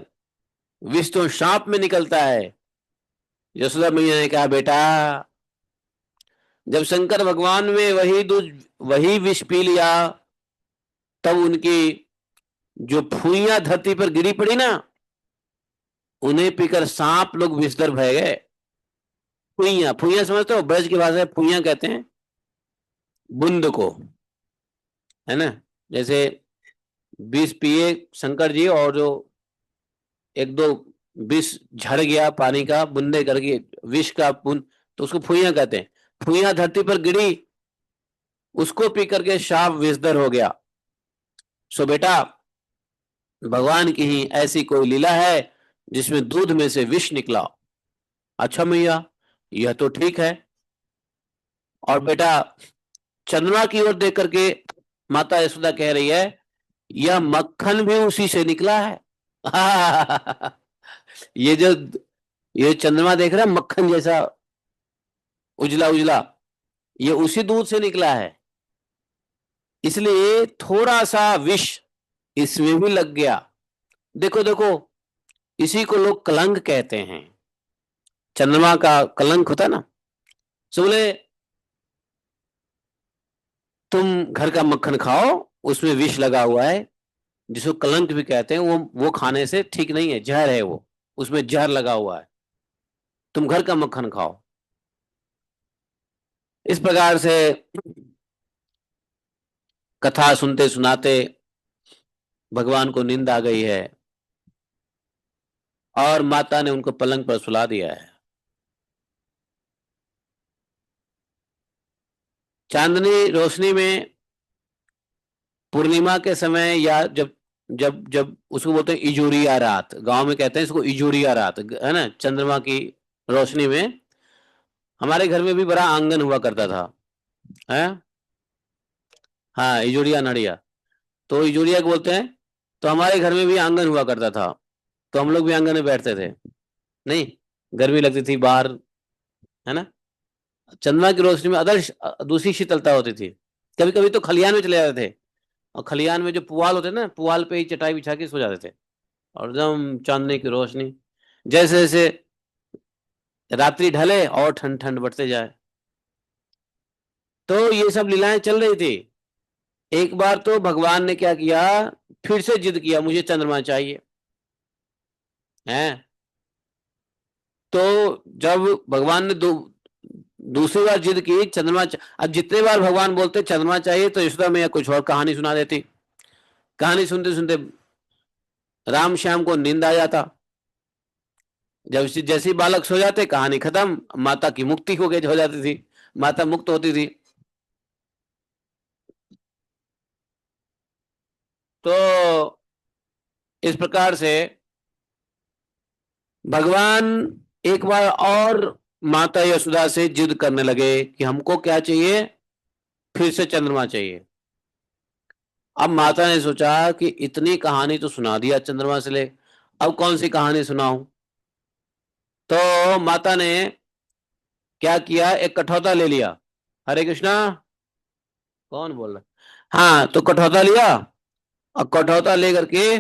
विष तो सांप में निकलता है। यशोदा मैया ने कहा बेटा जब शंकर भगवान में वही दूध वही विष पी लिया तब उनकी जो फुइयां धरती पर गिरी पड़ी ना उन्हें पीकर सांप लोग विषधर भय गए। फुइयां फुइयां समझते हो ब्रज की भाषा में फुइयां कहते हैं बूंद को। है ना। जैसे विष पिए शंकर जी और जो एक दो विष झड़ गया पानी का बूंदे करके विष का बूंद तो उसको फुइयां कहते हैं। फुइयां धरती पर गिरी उसको पी करके सांप विषधर हो गया। सो बेटा भगवान की ही ऐसी कोई लीला है जिसमें दूध में से विष निकला। अच्छा मैया यह तो ठीक है। और बेटा चंद्रमा की ओर देख करके माता यशोदा कह रही है यह मक्खन भी उसी से निकला है। ये जो ये चंद्रमा देख रहा है मक्खन जैसा उजला उजला ये उसी दूध से निकला है। इसलिए थोड़ा सा विष इसमें भी लग गया। देखो देखो इसी को लोग कलंक कहते हैं। चंद्रमा का कलंक होता ना। सो बोले तुम घर का मक्खन खाओ उसमें विष लगा हुआ है जिसको कलंक भी कहते हैं वो खाने से ठीक नहीं है जहर है वो उसमें जहर लगा हुआ है। तुम घर का मक्खन खाओ। इस प्रकार से कथा सुनते सुनाते भगवान को नींद आ गई है और माता ने उनको पलंग पर सुला दिया है। चांदनी रोशनी में पूर्णिमा के समय या जब जब जब उसको बोलते हैं इजोरिया रात गांव में कहते हैं इसको इजोरिया रात है ना चंद्रमा की रोशनी में। हमारे घर में भी बड़ा आंगन हुआ करता था। है। हाँ इजोरिया नड़िया। तो इजोरिया को बोलते हैं। तो हमारे घर में भी आंगन हुआ करता था। तो हम लोग भी आंगन में बैठते थे। नहीं गर्मी लगती थी बाहर। है ना। चंद्रमा की रोशनी में आदर्श दूसरी शीतलता होती थी। कभी कभी तो खलियान में चले जाते थे। और खलियान में जो पुआल होते ना पुआल पे ही चटाई बिछा के सो जाते थे। और एकदम चांदनी की रोशनी जैसे जैसे रात्रि ढले और ठंड ठंड बढ़ते जाए। तो ये सब लीलाएं चल रही थी। एक बार तो भगवान ने क्या किया फिर से जिद किया मुझे चंद्रमा चाहिए। है। तो जब भगवान ने दूसरी बार जिद की अब जितने बार भगवान बोलते चंद्रमा चाहिए तो यशोदा मैया कुछ और कहानी सुना देती। कहानी सुनते सुनते राम श्याम को नींद आ जाता। जब जैसे ही बालक सो जाते कहानी खत्म माता की मुक्ति हो जाती थी। माता मुक्त होती थी। तो इस प्रकार से भगवान एक बार और माता यशोदा से जिद करने लगे कि हमको क्या चाहिए, फिर से चंद्रमा चाहिए। अब माता ने सोचा कि इतनी कहानी तो सुना दिया चंद्रमा से ले, अब कौन सी कहानी सुनाऊं। तो माता ने क्या किया, एक कठौता ले लिया। हरे कृष्णा। कौन बोल रहा? हाँ, तो कठौता लिया और कठौता लेकर के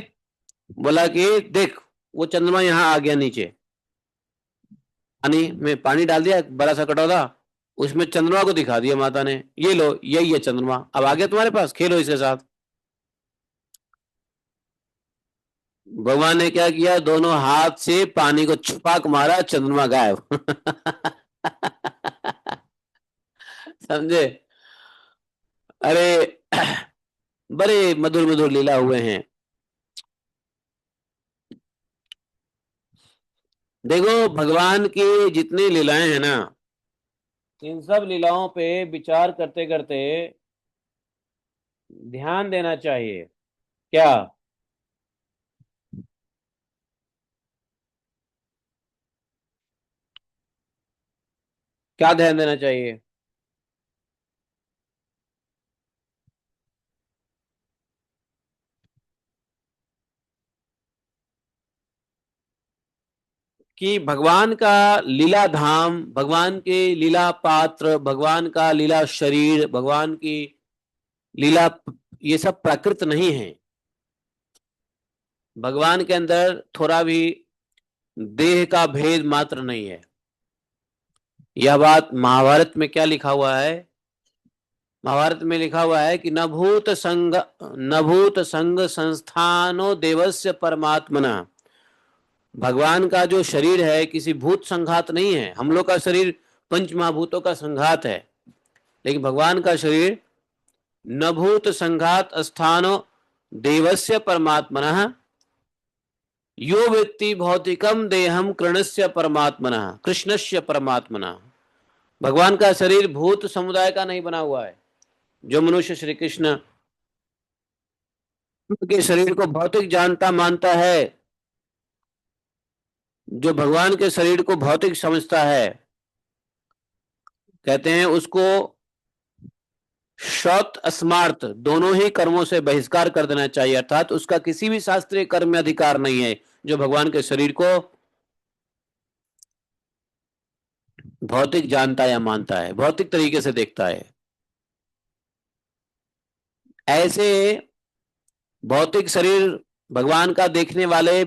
बोला कि देख, वो चंद्रमा यहाँ आ गया नीचे, पानी में पानी डाल दिया, एक बड़ा सा कटोरा, उसमें चंद्रमा को दिखा दिया माता ने, ये लो यही है चंद्रमा, अब आ गया तुम्हारे पास, खेलो इसके साथ। भगवान ने क्या किया, दोनों हाथ से पानी को छुपाक मारा, चंद्रमा गायब। समझे? अरे बड़े मधुर मधुर लीला हुए हैं। देखो भगवान की जितनी लीलाएं हैं ना, इन सब लीलाओं पे विचार करते करते ध्यान देना चाहिए। क्या? क्या ध्यान देना चाहिए? कि भगवान का लीला धाम, भगवान के लीला पात्र, भगवान का लीला शरीर, भगवान की लीला, ये सब प्राकृत नहीं है। भगवान के अंदर थोड़ा भी देह का भेद मात्र नहीं है। यह बात महाभारत में क्या लिखा हुआ है? महाभारत में लिखा हुआ है कि न भूत संग संस्थानो देवस्य परमात्मना। भगवान का जो शरीर है किसी भूत संघात नहीं है। हम लोग का शरीर पंच महाभूतों का संघात है, लेकिन भगवान का शरीर न भूत संघात स्थानो देवस्य परमात्मनः यो व्यक्ति भौतिकम देहम कृणस्य परमात्मनः कृष्णस्य परमात्मनः। भगवान का शरीर भूत समुदाय का नहीं बना हुआ है। जो मनुष्य श्री कृष्ण के शरीर को भौतिक जानता मानता है, जो भगवान के शरीर को भौतिक समझता है, कहते हैं उसको शौत स्मार्त दोनों ही कर्मों से बहिष्कार कर देना चाहिए, अर्थात उसका किसी भी शास्त्रीय कर्म में अधिकार नहीं है जो भगवान के शरीर को भौतिक जानता या मानता है, भौतिक तरीके से देखता है। ऐसे भौतिक शरीर भगवान का देखने वाले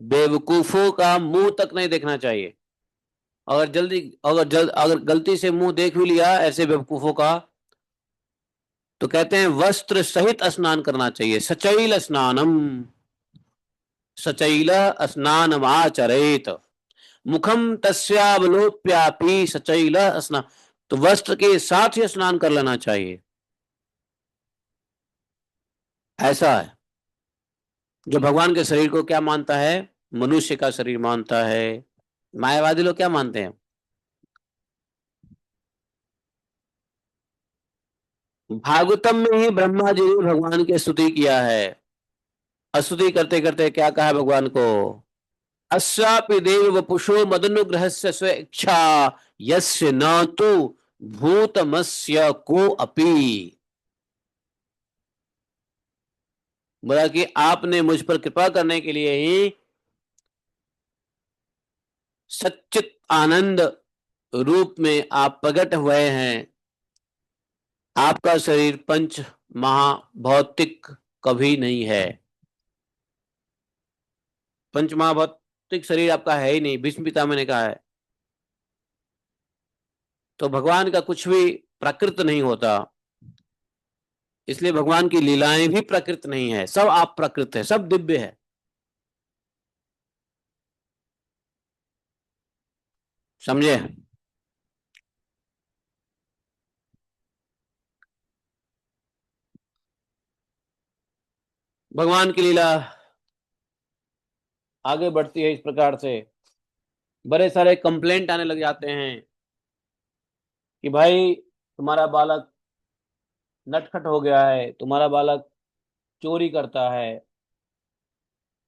बेवकूफों का मुंह तक नहीं देखना चाहिए। अगर गलती से मुंह देख भी लिया ऐसे बेवकूफों का, तो कहते हैं वस्त्र सहित स्नान करना चाहिए। सचैल स्नानम, सचैल स्नानमाचरेत, मुखम तस्यावलोप्यापि सचैल स्नान। तो वस्त्र के साथ ही स्नान कर लेना चाहिए। ऐसा है। जो भगवान के शरीर को क्या मानता है, मनुष्य का शरीर मानता है। मायावादी लोग क्या मानते हैं? भागवतम में ही ब्रह्मा जी ने भगवान की स्तुति किया है। स्तुति करते करते क्या कहा है भगवान को? अस्यापि देव वपुषो मदनुग्रहस्य स्व इच्छा यस्य न तो भूतमस्य को अपि। बोला कि आपने मुझ पर कृपा करने के लिए ही सच्चित आनंद रूप में आप प्रकट हुए हैं। आपका शरीर पंच महाभौतिक कभी नहीं है। पंच महाभौतिक शरीर आपका है ही नहीं, भीष्म पितामह ने कहा है। तो भगवान का कुछ भी प्राकृत नहीं होता, इसलिए भगवान की लीलाएं भी प्राकृत नहीं है, सब आप प्राकृत है, सब दिव्य है। समझे? भगवान की लीला आगे बढ़ती है इस प्रकार से। बड़े सारे कंप्लेंट आने लग जाते हैं कि भाई तुम्हारा बालक नटखट हो गया है, तुम्हारा बालक चोरी करता है,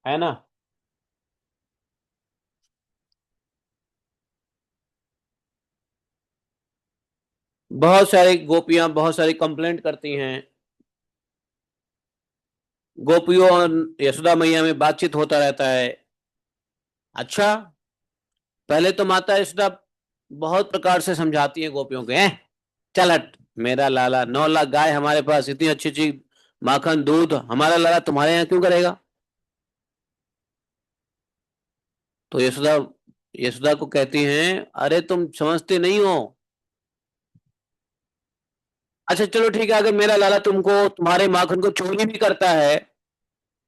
है ना। बहुत सारी गोपियां बहुत सारी कंप्लेंट करती हैं। गोपियों और यशोदा मैया में बातचीत होता रहता है। अच्छा, पहले तो माता यशोदा बहुत प्रकार से समझाती है गोपियों के, हैं चल हट, मेरा लाला 9 लाख गाय हमारे पास, इतनी अच्छी अच्छी माखन दूध, हमारा लाला तुम्हारे यहाँ क्यों करेगा। तो यशोदा यशोदा को कहती हैं, अरे तुम समझते नहीं हो। अच्छा चलो ठीक है, अगर मेरा लाला तुमको तुम्हारे माखन को चोरी भी करता है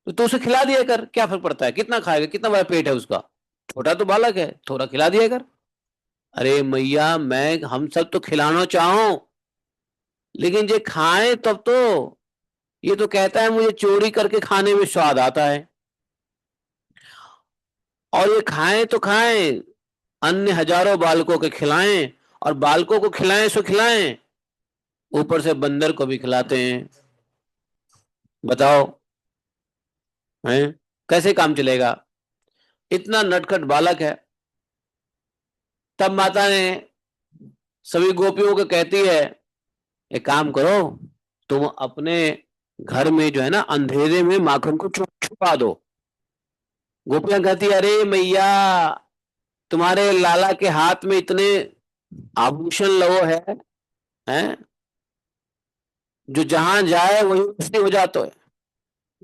तो तू उसे खिला दिया कर, क्या फर्क पड़ता है, कितना खाएगा, कितना बड़ा पेट है उसका, छोटा तो बालक है, थोड़ा खिला दिया कर। अरे मैया, मैं हम सब तो खिलाना चाहो, लेकिन जे खाए तब तो। ये तो कहता है मुझे चोरी करके खाने में स्वाद आता है, और ये खाएं तो खाएं, अन्य हजारों बालकों के खिलाएं, और बालकों को खिलाएं सो खिलाएं, ऊपर से बंदर को भी खिलाते हैं। बताओ, हैं कैसे काम चलेगा, इतना नटखट बालक है। तब माता ने सभी गोपियों को कहती है, एक काम करो, तुम अपने घर में जो है ना अंधेरे में माखन को छुपा दो। गोपियां कहती, अरे मैया, तुम्हारे लाला के हाथ में इतने आभूषण लो है, हैं जो जहां जाए वही रोशनी हो जाता है।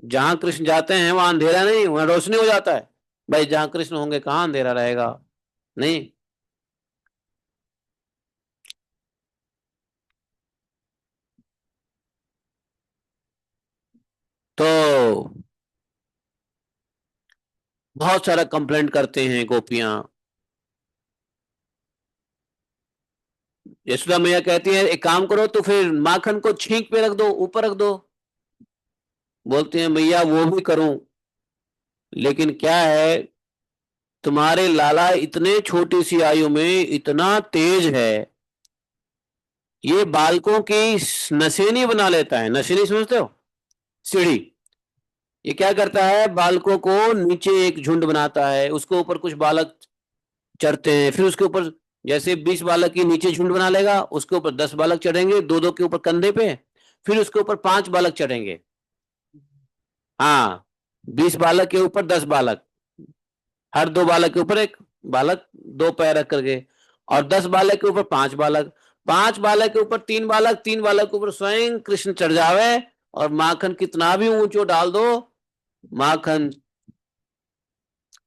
जहां कृष्ण जाते हैं वहां अंधेरा नहीं, वहां रोशनी हो जाता है। भाई जहां कृष्ण होंगे कहाँ अंधेरा रहेगा। नहीं। तो बहुत सारा कंप्लेंट करते हैं गोपियां। यशोदा मैया कहती है, एक काम करो तो फिर माखन को छींक पे रख दो, ऊपर रख दो। बोलते हैं, मैया वो भी करूं, लेकिन क्या है, तुम्हारे लाला इतने छोटी सी आयु में इतना तेज है, ये बालकों की नसेनी बना लेता है। नसेनी समझते हो, सीढ़ी। ये क्या करता है, बालकों को नीचे एक झुंड बनाता है, उसके ऊपर कुछ बालक चढ़ते हैं, फिर उसके ऊपर जैसे 20 बालक की नीचे झुंड बना लेगा, उसके ऊपर 10 बालक चढ़ेंगे, दो दो के ऊपर कंधे पे, फिर उसके ऊपर 5 बालक चढ़ेंगे। हाँ, 20 बालक के ऊपर 10 बालक, हर 2 बालक के ऊपर एक बालक, 2 पैर रख करके, और 10 बालक के ऊपर 5 बालक, 5 बालक के ऊपर 3 बालक, 3 बालक के ऊपर स्वयं कृष्ण चढ़ जावे, और माखन कितना भी ऊंचो डाल दो, माखन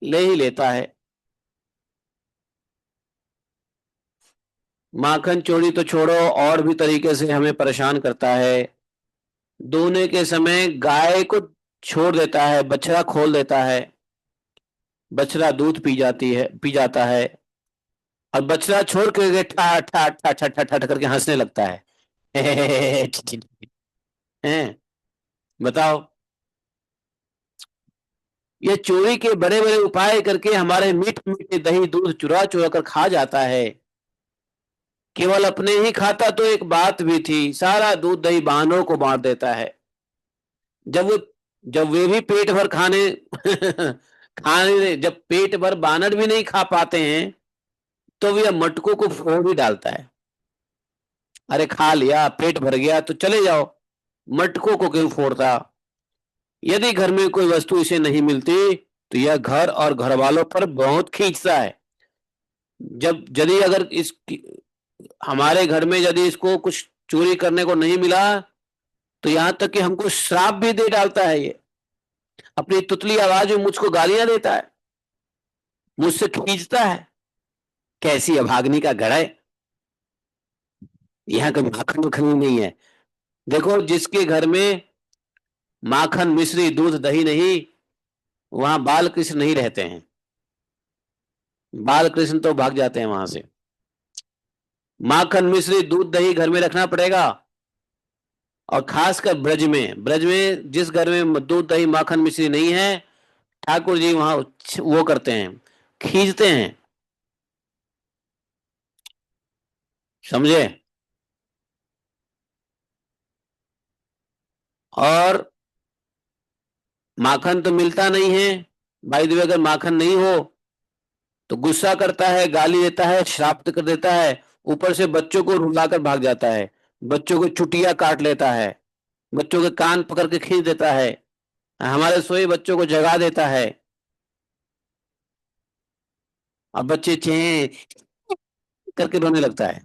ले ही लेता है। माखन चोरी तो छोड़ो, और भी तरीके से हमें परेशान करता है। दूहने के समय गाय को छोड़ देता है, बछड़ा खोल देता है, बछड़ा दूध पी जाता है, और बछड़ा छोड़ के ठा ठा ठा ठा ठा ठा करके हंसने लगता है। हैं, बताओ। ये चोरी के बड़े बड़े उपाय करके हमारे मीठे मीठे दही दूध चुरा चुरा कर खा जाता है। केवल अपने ही खाता तो एक बात भी थी, सारा दूध दही बहानों को बांट देता है। जब वो जब वे भी पेट भर खाने खाने जब पेट भर बानर भी नहीं खा पाते हैं, तो वह मटकों को फोड़ ही डालता है। अरे खा लिया, पेट भर गया तो चले जाओ, मटकों को क्यों फोड़ता। यदि घर में कोई वस्तु इसे नहीं मिलती तो यह घर और घर वालों पर बहुत खींचता है। जब यदि अगर इस हमारे घर में यदि इसको कुछ चोरी करने को नहीं मिला, तो यहां तक कि हमको श्राप भी दे डालता है। ये अपनी तुतली आवाज में मुझको गालियां देता है, मुझसे खींचता है। कैसी अभागनी का गढ़ है, यहाँ कोई माखन उखन नहीं है। देखो, जिसके घर में माखन मिश्री दूध दही नहीं, वहां बाल कृष्ण नहीं रहते हैं। बाल कृष्ण तो भाग जाते हैं वहां से। माखन मिश्री दूध दही घर में रखना पड़ेगा, और खासकर ब्रज में जिस घर में दूध दही माखन मिश्री नहीं है, ठाकुर जी वहां वो करते हैं, खींचते हैं। समझे। और माखन तो मिलता नहीं है, भाई देव अगर माखन नहीं हो तो गुस्सा करता है, गाली देता है, श्राप कर देता है, ऊपर से बच्चों को रुलाकर भाग जाता है, बच्चों को चुटिया काट लेता है, बच्चों के कान पकड़ के खींच देता है, हमारे सोए बच्चों को जगा देता है, अब बच्चे चें करके रोने लगता है।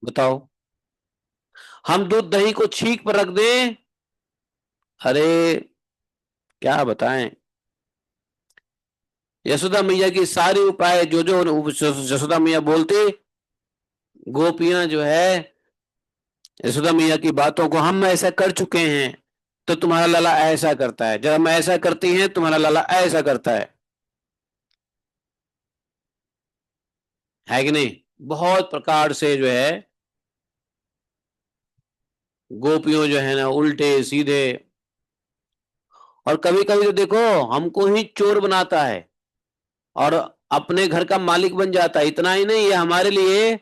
बताओ, हम दूध दही को छींक पर रख दें, अरे क्या बताएं। यशोदा मैया की सारी उपाय जो जो यशोदा मैया बोलती, गोपियां जो है यशोदा मैया की बातों को, हम ऐसा कर चुके हैं तो तुम्हारा लाला ऐसा करता है, जब हम ऐसा करती हैं तुम्हारा लाला ऐसा करता है कि नहीं। बहुत प्रकार से जो है गोपियों जो है ना उल्टे सीधे, और कभी कभी तो देखो हमको ही चोर बनाता है और अपने घर का मालिक बन जाता है। इतना ही नहीं, ये हमारे लिए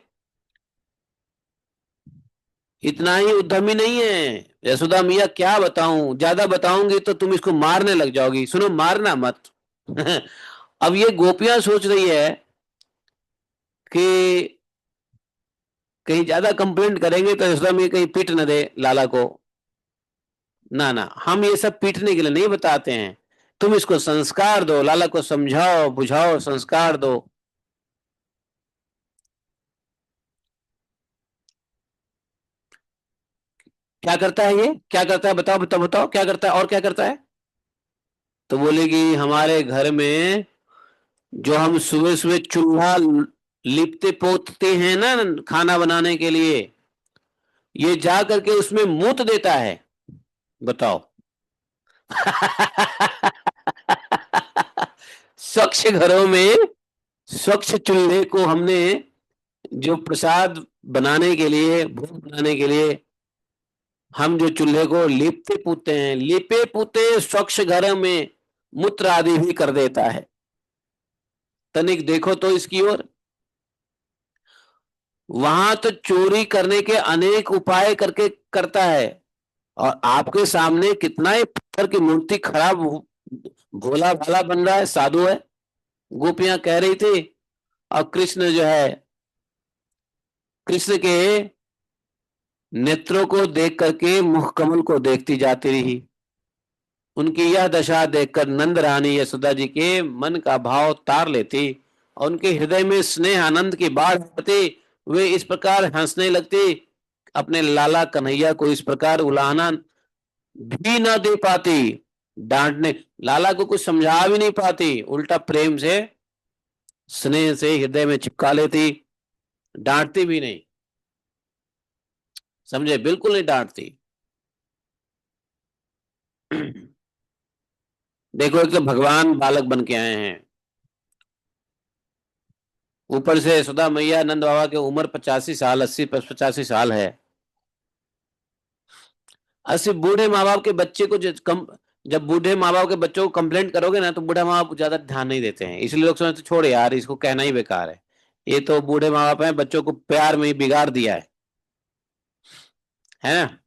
इतना ही उद्यमी नहीं है। यशोदा मिया क्या बताऊं, ज्यादा बताऊंगी तो तुम इसको मारने लग जाओगी, सुनो मारना मत। अब ये गोपियां सोच रही है कि कहीं ज्यादा कंप्लेंट करेंगे तो यशोदा मिया कहीं पीट न दे लाला को। ना ना, हम ये सब पीटने के लिए नहीं बताते हैं, तुम इसको संस्कार दो, लाला को समझाओ बुझाओ संस्कार दो। क्या करता है ये, क्या करता है, बताओ बताओ बताओ क्या करता है, और क्या करता है। तो बोलेगी हमारे घर में जो हम सुबह सुबह चूल्हा लिपते पोतते हैं ना खाना बनाने के लिए, ये जा करके उसमें मूत देता है। बताओ। स्वच्छ घरों में स्वच्छ चूल्हे को हमने जो प्रसाद बनाने के लिए, भोग बनाने के लिए, हम जो चूल्हे को लिपते पुते हैं, लिपे पुते स्वच्छ घर में मूत्र आदि भी कर देता है। तनिक देखो तो इसकी ओर, वहां तो चोरी करने के अनेक उपाय करके करता है, और आपके सामने कितना ही पत्थर की मूर्ति खराब भोला भाला बन रहा है, साधु है। गोपियां कह रही थी, और कृष्ण जो है, कृष्ण के नेत्रों को देख करके मुख कमल को देखती जाती रही। उनकी यह दशा देखकर नंद रानी यशोदा जी के मन का भाव तार लेती और उनके हृदय में स्नेह आनंद की बाढ़ आती। वे इस प्रकार हंसने लगती, अपने लाला कन्हैया को इस प्रकार उलाहना भी ना दे पाती, डांटने, लाला को कुछ समझा भी नहीं पाती, उल्टा प्रेम से स्नेह से हृदय में चिपका लेती, डांटती भी नहीं। समझे, बिल्कुल नहीं डांटती। देखो, एक तो भगवान बालक बन के आए हैं, ऊपर से यशोदा मैया नंद बाबा की उम्र 85 साल, 80 85 साल है। 80 बूढ़े माँ बाप के बच्चे को जब बूढ़े माँ बाप के बच्चों को कंप्लेंट करोगे ना तो बूढ़े माँ बाप ज्यादा ध्यान नहीं देते हैं, इसलिए लोग समझते छोड़ यार इसको कहना ही बेकार है। ये तो बूढ़े माँ बाप हैं, बच्चों को प्यार में ही बिगाड़ दिया है ना।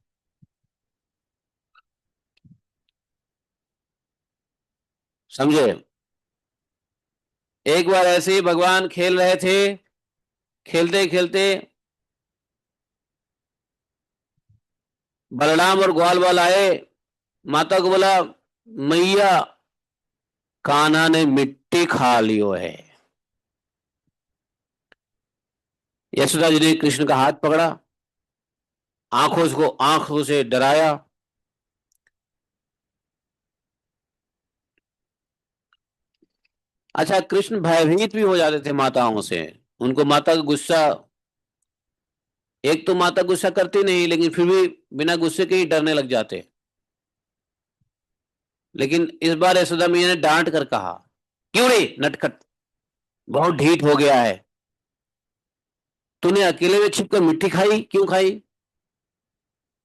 समझे। एक बार ऐसे ही भगवान खेल रहे थे, खेलते खेलते बलराम और ग्वाल वाल आए, माता को बोला मैया कान्हा ने मिट्टी खा लियो है। यशोदा जी ने कृष्ण का हाथ पकड़ा, आंखों से डराया। अच्छा, कृष्ण भयभीत भी हो जाते थे माताओं से, उनको माता का गुस्सा, एक तो माता गुस्सा करती नहीं लेकिन फिर भी बिना गुस्से के ही डरने लग जाते। लेकिन इस बार यशोदा मैया ने डांट कर कहा, क्यों रे नटखट, बहुत ढीठ हो गया है, तूने अकेले में छिपकर मिट्टी खाई, क्यों खाई,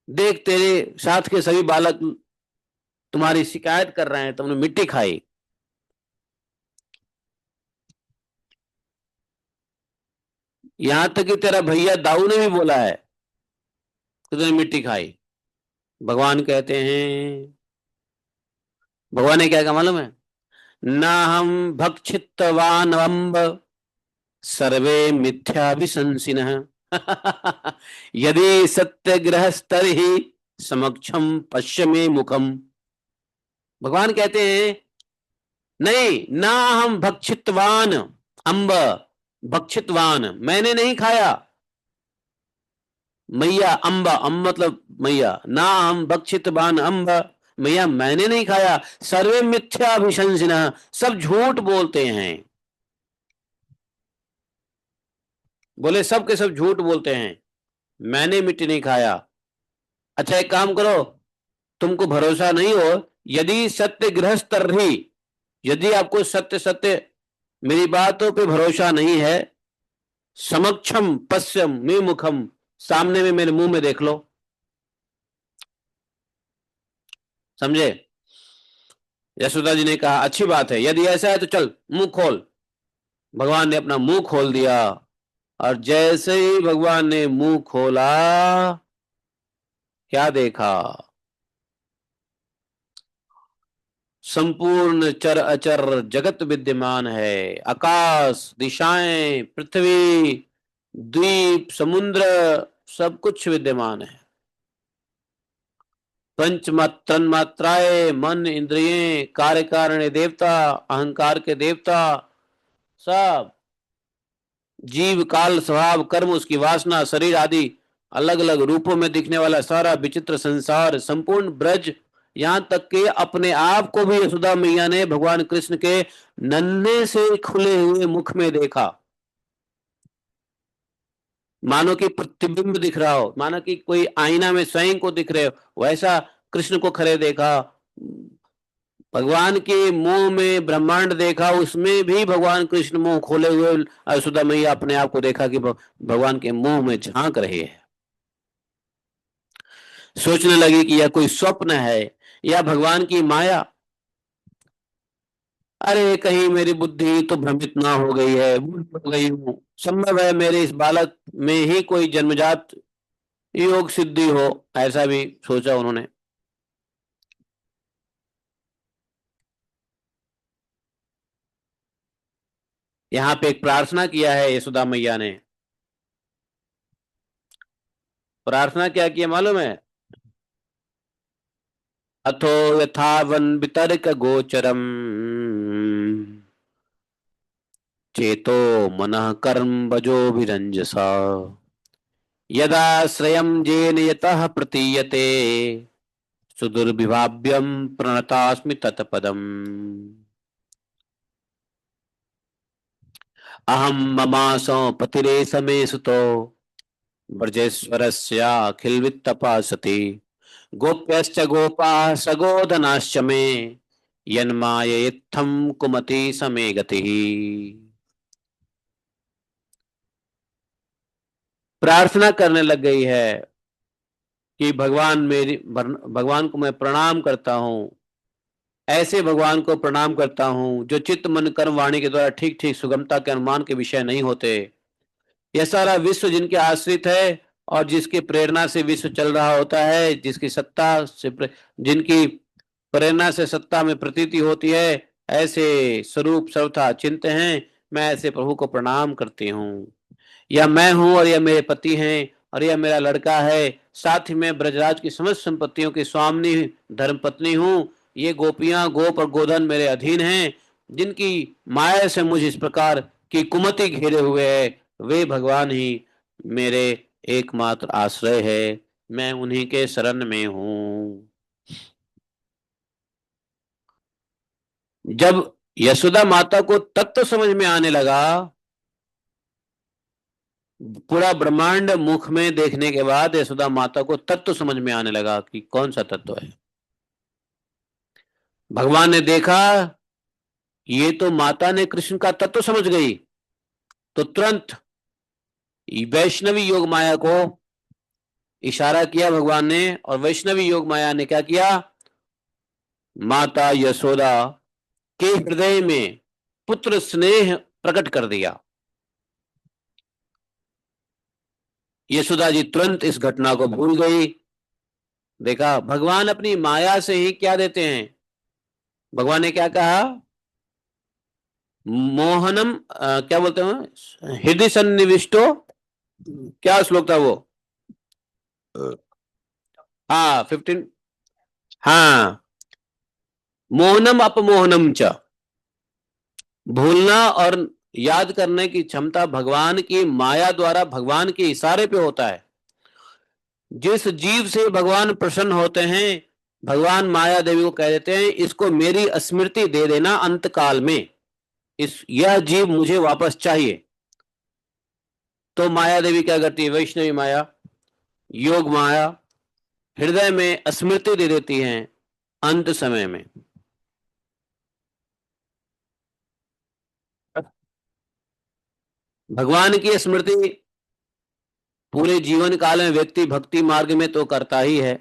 देख तेरे साथ के सभी बालक तुम्हारी शिकायत कर रहे हैं, तुमने मिट्टी खाई। यहां तक कि तेरा भैया दाऊ ने भी बोला है कि तूने मिट्टी खाई। भगवान कहते हैं, भगवान ने क्या कहा मालूम है, नाहं भक्षितवान् अम्ब सर्वे मिथ्याभिशंसिनः। यदि सत्यग्रहस्तर्हि समक्षम पश्य मे मुखम। भगवान कहते हैं नहीं, ना हम भक्षितवान अम्ब, भक्षितवान मैंने नहीं खाया, मैया अम्ब, अम्ब मतलब मैया, ना हम भक्षितवान अम्ब, मैया मैंने नहीं खाया, सर्वे मिथ्याभिशंसिनः सब झूठ बोलते हैं। बोले सब के सब झूठ बोलते हैं, मैंने मिट्टी नहीं खाया। अच्छा एक काम करो, तुमको भरोसा नहीं हो, यदि सत्य गृहस्थ रही, यदि आपको सत्य सत्य मेरी बातों पे भरोसा नहीं है, समक्षम पश्यम मे मुखम, सामने में मेरे मुंह में देख लो। समझे? यशोदा जी ने कहा अच्छी बात है, यदि ऐसा है तो चल मुंह खोल। भगवान ने अपना मुंह खोल दिया, और जैसे ही भगवान ने मुंह खोला, क्या देखा? संपूर्ण चर अचर जगत विद्यमान है, आकाश, दिशाएं, पृथ्वी, द्वीप, समुद्र, सब कुछ विद्यमान है। पंच तन्मात्राएं, मन, इंद्रिय, कार्य कारण देवता, अहंकार के देवता, सब जीव, काल, स्वभाव, कर्म, उसकी वासना, शरीर आदि अलग अलग रूपों में दिखने वाला सारा विचित्र संसार, संपूर्ण ब्रज, यहां तक कि अपने आप को भी यशोदा मैया ने भगवान कृष्ण के नन्हे से खुले हुए मुख में देखा, मानो कि प्रतिबिंब दिख रहा हो, मानो कि कोई आईना में स्वयं को दिख रहे हो, वैसा कृष्ण को खड़े देखा। भगवान के मुंह में ब्रह्मांड देखा, उसमें भी भगवान कृष्ण मुंह खोले हुए यशोदा मैया अपने आप को देखा कि भगवान के मुंह में झांक रहे हैं। सोचने लगी कि यह कोई स्वप्न है या भगवान की माया। अरे कहीं मेरी बुद्धि तो भ्रमित ना हो गई है, भूल हो गई हूँ, संभव है मेरे इस बालक में ही कोई जन्मजात योग सिद्धि हो, ऐसा भी सोचा उन्होंने। यहाँ पे एक प्रार्थना किया है यशोदा मैया ने। प्रार्थना क्या किया मालूम है? अथो यथावन वितर्क गोचरम चेतो मनः कर्म बजोभिरंजसा यदा श्रयं जेन यतः प्रतीयते सुदुर्विभाव्यम प्रणतास्मि तत्पदम्। अहम ममासो पतिरेश मे सुतो ब्रजेश्वरस्याखिल वित्तपासति गोप्यश्च गोपाः सगोदनाश्च मे यन्मायेत्थं कुमति समे गतिः। प्रार्थना करने लग गई है कि भगवान मेरी, भगवान को मैं प्रणाम करता हूँ, ऐसे भगवान को प्रणाम करता हूँ जो चित्त मन कर्म वाणी के द्वारा ठीक ठीक सुगमता के अनुमान के विषय नहीं होते। यह सारा विश्व जिनके आश्रित है और जिसकी प्रेरणा से विश्व चल रहा होता है, जिसकी सत्ता से जिनकी प्रेरणा से सत्ता में प्रतीति होती है, ऐसे स्वरूप सर्वथा चिंत हैं, मैं ऐसे प्रभु को प्रणाम करती हूँ। या मैं हूँ और यह मेरे पति हैं और यह मेरा लड़का है, साथ ही मैं ब्रजराज की समस्त संपत्तियों की स्वामिनी धर्मपत्नी हूँ। ये गोपियां, गोप और गोधन मेरे अधीन हैं, जिनकी माया से मुझ इस प्रकार की कुमति घेरे हुए है, वे भगवान ही मेरे एकमात्र आश्रय है, मैं उन्हीं के शरण में हूँ। जब यशोदा माता को तत्व समझ में आने लगा, पूरा ब्रह्मांड मुख में देखने के बाद यशोदा माता को तत्व समझ में आने लगा कि कौन सा तत्व है। भगवान ने देखा ये तो माता ने कृष्ण का तत्व समझ गई, तो तुरंत वैष्णवी योग माया को इशारा किया भगवान ने, और वैष्णवी योग माया ने क्या किया? माता यशोदा के हृदय में पुत्र स्नेह प्रकट कर दिया। यशोदा जी तुरंत इस घटना को भूल गई। देखा, भगवान अपनी माया से ही क्या देते हैं। भगवान ने क्या कहा? मोहनम क्या बोलते हैं, हृदय सन्निविष्टो, क्या श्लोक था वो? हाँ 15। हाँ, मोहनम अपमोहनम च, भूलना और याद करने की क्षमता भगवान की माया द्वारा भगवान के इशारे पे होता है। जिस जीव से भगवान प्रसन्न होते हैं, भगवान माया देवी को कह देते हैं इसको मेरी स्मृति दे देना अंत काल में, इस यह जीव मुझे वापस चाहिए। तो माया देवी क्या करती है, वैष्णवी माया, योग माया, हृदय में स्मृति दे देती हैं अंत समय में। भगवान की स्मृति पूरे जीवन काल में व्यक्ति भक्ति मार्ग में तो करता ही है,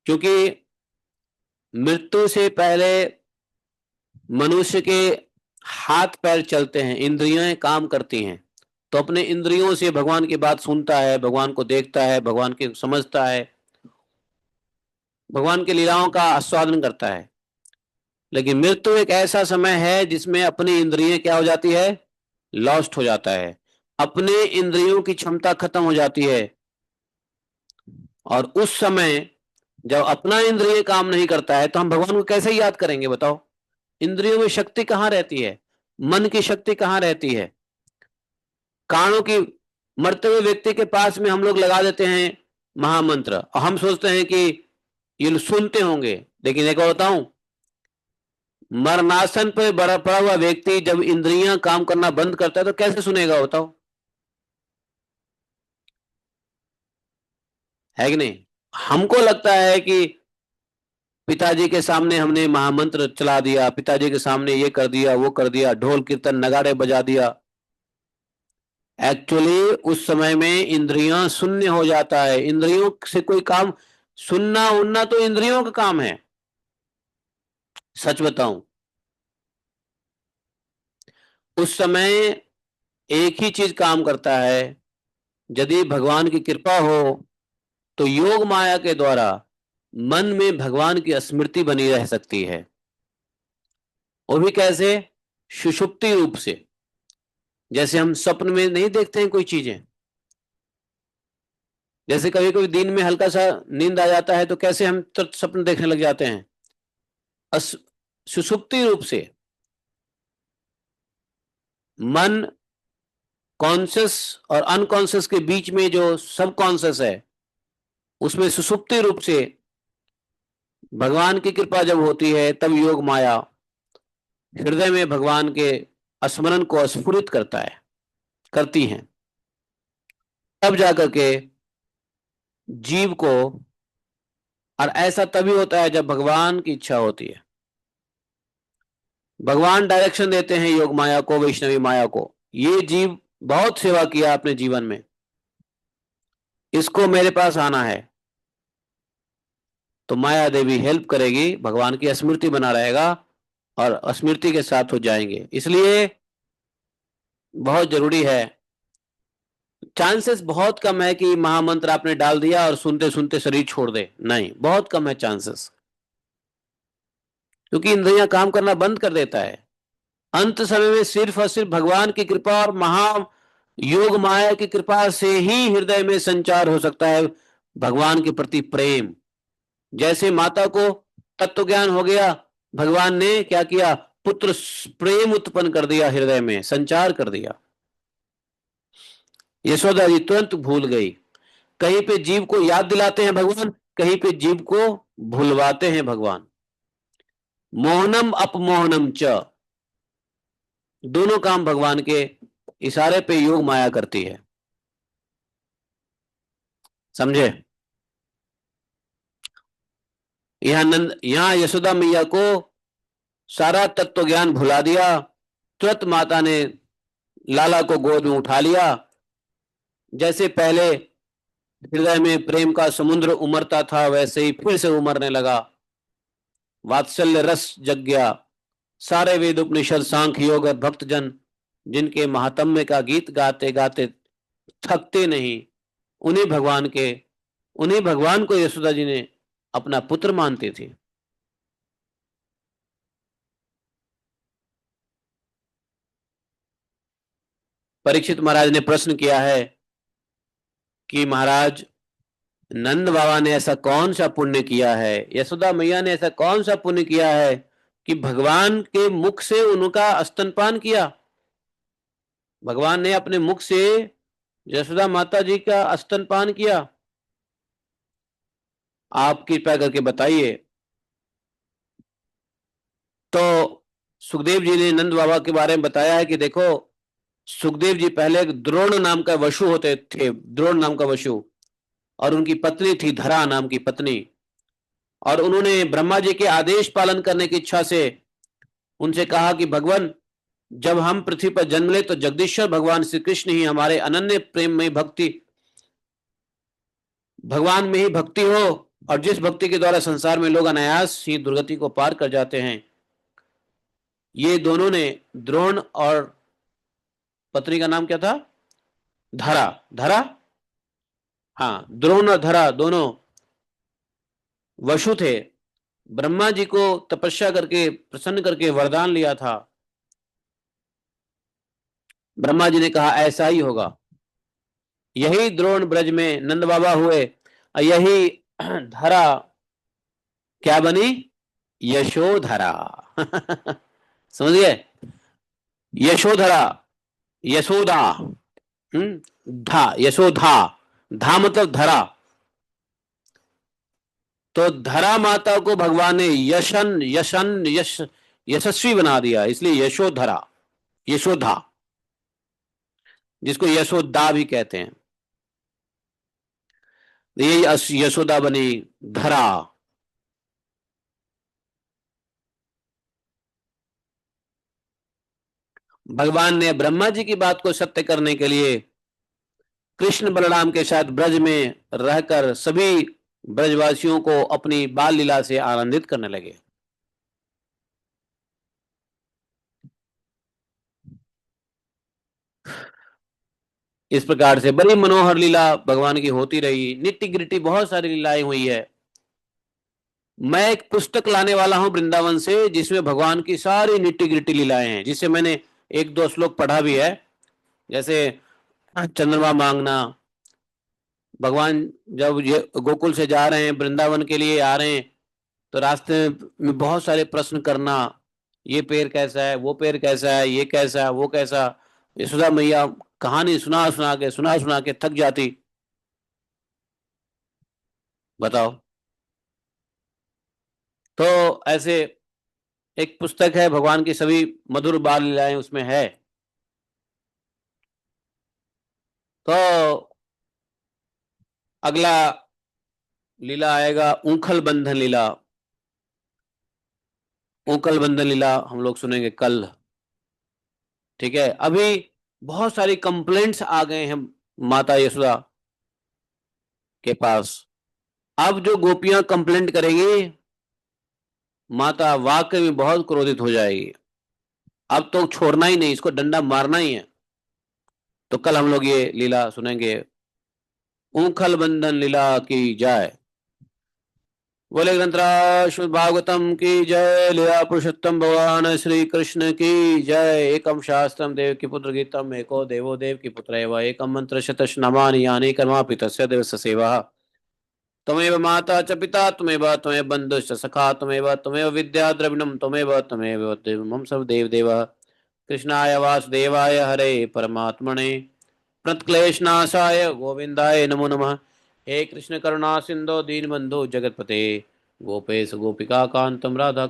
क्योंकि मृत्यु से पहले मनुष्य के हाथ पैर चलते हैं, इंद्रियां काम करती हैं, तो अपने इंद्रियों से भगवान की बात सुनता है, भगवान को देखता है, भगवान के समझता है, भगवान की लीलाओं का आस्वादन करता है। लेकिन मृत्यु एक ऐसा समय है जिसमें अपनी इंद्रियां क्या हो जाती है, लॉस्ट हो जाता है, अपने इंद्रियों की क्षमता खत्म हो जाती है। और उस समय जब अपना इंद्रिय काम नहीं करता है तो हम भगवान को कैसे याद करेंगे बताओ? इंद्रियों में शक्ति कहाँ रहती है, मन की शक्ति कहाँ रहती है? कानों की, मरते हुए व्यक्ति के पास में हम लोग लगा देते हैं महामंत्र और हम सोचते हैं कि ये लोग सुनते होंगे। लेकिन एक और बताऊं, मरणासन पर बड़ा पड़ा हुआ व्यक्ति जब इंद्रियां काम करना बंद करता है तो कैसे सुनेगा बताओ? है कि नहीं? हमको लगता है कि पिताजी के सामने हमने महामंत्र चला दिया, पिताजी के सामने ये कर दिया वो कर दिया, ढोल कीर्तन नगाड़े बजा दिया। एक्चुअली उस समय में इंद्रियां शून्य हो जाता है, इंद्रियों से कोई काम, सुनना उनना तो इंद्रियों का काम है। सच बताऊं, उस समय एक ही चीज काम करता है, यदि भगवान की कृपा हो तो योग माया के द्वारा मन में भगवान की स्मृति बनी रह सकती है। वो भी कैसे? सुषुप्ति रूप से। जैसे हम स्वप्न में नहीं देखते हैं कोई चीजें, जैसे कभी कभी दिन में हल्का सा नींद आ जाता है तो कैसे हम तुरंत स्वप्न देखने लग जाते हैं, सुषुप्ति रूप से। मन कॉन्शियस और अनकॉन्शियस के बीच में जो सब कॉन्शियस है, उसमें सुषुप्ति रूप से भगवान की कृपा जब होती है तब योग माया हृदय में भगवान के स्मरण को स्फुरित करता है, करती हैं। तब जाकर के जीव को, और ऐसा तभी होता है जब भगवान की इच्छा होती है। भगवान डायरेक्शन देते हैं योग माया को, वैष्णवी माया को, ये जीव बहुत सेवा किया अपने जीवन में, इसको मेरे पास आना है, तो माया देवी हेल्प करेगी, भगवान की स्मृति बना रहेगा और स्मृति के साथ हो जाएंगे। इसलिए बहुत जरूरी है। चांसेस बहुत कम है कि महामंत्र आपने डाल दिया और सुनते सुनते शरीर छोड़ दे, नहीं, बहुत कम है चांसेस, क्योंकि इंद्रियां काम करना बंद कर देता है। अंत समय में सिर्फ और सिर्फ भगवान की कृपा और महा योग माया की कृपा से ही हृदय में संचार हो सकता है भगवान के प्रति प्रेम। जैसे माता को तत्व ज्ञान हो गया, भगवान ने क्या किया, पुत्र प्रेम उत्पन्न कर दिया, हृदय में संचार कर दिया। यशोदा जी तुरंत भूल गई। कहीं पे जीव को याद दिलाते हैं भगवान, कहीं पे जीव को भूलवाते हैं भगवान। मोहनम अपमोहनम च, दोनों काम भगवान के इशारे पे योग माया करती है। समझे? यहाँ यशोदा मैया को सारा तत्व ज्ञान भुला दिया, तुरंत माता ने लाला को गोद में उठा लिया। जैसे पहले हृदय में प्रेम का समुद्र उमड़ता था वैसे ही फिर से उमड़ने लगा, वात्सल्य रस जग गया। सारे वेद उपनिषद सांख्य योग और भक्तजन जिनके महात्म्य का गीत गाते गाते थकते नहीं, उन्हीं भगवान के, उन्हीं भगवान को यशोदा जी ने अपना पुत्र मानती थी। परीक्षित महाराज ने प्रश्न किया है कि महाराज, नंद बाबा ने ऐसा कौन सा पुण्य किया है, यशोदा मैया ने ऐसा कौन सा पुण्य किया है कि भगवान के मुख से उनका स्तनपान किया। भगवान ने अपने मुख से यशोदा माता जी का स्तनपान किया। आप कृपया करके बताइए। तो सुखदेव जी ने नंद बाबा के बारे में बताया है कि देखो, सुखदेव जी पहले द्रोण नाम का वशु होते थे, द्रोण नाम का वशु, और उनकी पत्नी थी धरा नाम की पत्नी। और उन्होंने ब्रह्मा जी के आदेश पालन करने की इच्छा से उनसे कहा कि भगवान, जब हम पृथ्वी पर जन्म ले तो जगदीश्वर भगवान श्री कृष्ण ही हमारे अनन्य प्रेम में भक्ति, भगवान में ही भक्ति हो, और जिस भक्ति के द्वारा संसार में लोग अनायास ही दुर्गति को पार कर जाते हैं। ये दोनों ने, द्रोण और पत्नी का नाम क्या था? धरा। धरा, हाँ, द्रोण और धरा दोनों वशु थे। ब्रह्मा जी को तपस्या करके प्रसन्न करके वरदान लिया था। ब्रह्मा जी ने कहा ऐसा ही होगा। यही द्रोण ब्रज में नंद बाबा हुए, और यही धरा क्या बनी? यशोधरा। समझिए, यशोधरा, यशोदा, धा, यशोधा, धा मतलब धरा। तो धरा माता को भगवान ने यशस्वी बना दिया, इसलिए यशोधरा, यशोधा, जिसको यशोदा भी कहते हैं। ये यशोदा बनी धरा। भगवान ने ब्रह्मा जी की बात को सत्य करने के लिए कृष्ण बलराम के साथ ब्रज में रहकर सभी ब्रजवासियों को अपनी बाल लीला से आनंदित करने लगे। इस प्रकार से बड़ी मनोहर लीला भगवान की होती रही। नित्य गिरटी बहुत सारी लीलाएं हुई है। मैं एक पुस्तक लाने वाला हूं वृंदावन से, जिसमें भगवान की सारी नित्य गिरटी लीलाएं हैं, जिससे मैंने एक दो श्लोक पढ़ा भी है। जैसे चंद्रमा मांगना, भगवान जब ये गोकुल से जा रहे हैं वृंदावन के लिए आ रहे हैं, तो रास्ते में बहुत सारे प्रश्न करना, ये पेड़ कैसा है, वो पेड़ कैसा है, ये कैसा है, वो कैसा। यशोदा मैया कहानी सुना सुना के थक जाती। बताओ। तो ऐसे एक पुस्तक है, भगवान की सभी मधुर बाल लीलाएं उसमें है। तो अगला लीला आएगा ऊखल बंधन लीला। ऊखल बंधन लीला हम लोग सुनेंगे कल। ठीक है। अभी बहुत सारी कंप्लेंट्स आ गए हैं माता यशोदा के पास। अब जो गोपियां कंप्लेंट करेंगी, माता वाकई में बहुत क्रोधित हो जाएगी। अब तो छोड़ना ही नहीं, इसको डंडा मारना ही है। तो कल हम लोग ये लीला सुनेंगे। ऊखल बंधन लीला की जय। बोले ग्रंथराज भागवतम की जय। लीला पुरुषोत्तम भगवान श्री कृष्ण की जय। एकम शास्त्रम देव की पुत्र गीतम, एको देवो देव की पुत्र एवं एकम मंत्र शतश नमानि यानि कर्मा पितस्य देव सेवा। त्वमेव माता च पिता त्वमेव त्वमेव बंधुश्च सखा त्वमेव त्वमेव विद्या द्रविणम त्वमेव त्वमेव मम सब देव देव। कृष्णाय वासुदेवाय हरे परमात्मने प्रणतक्लेशनाशाय गोविंदाय नमो नमः। हे कृष्ण करुणा सिंधु दीनबंधु जगतपते गोपेश गोपिका कांतम राधा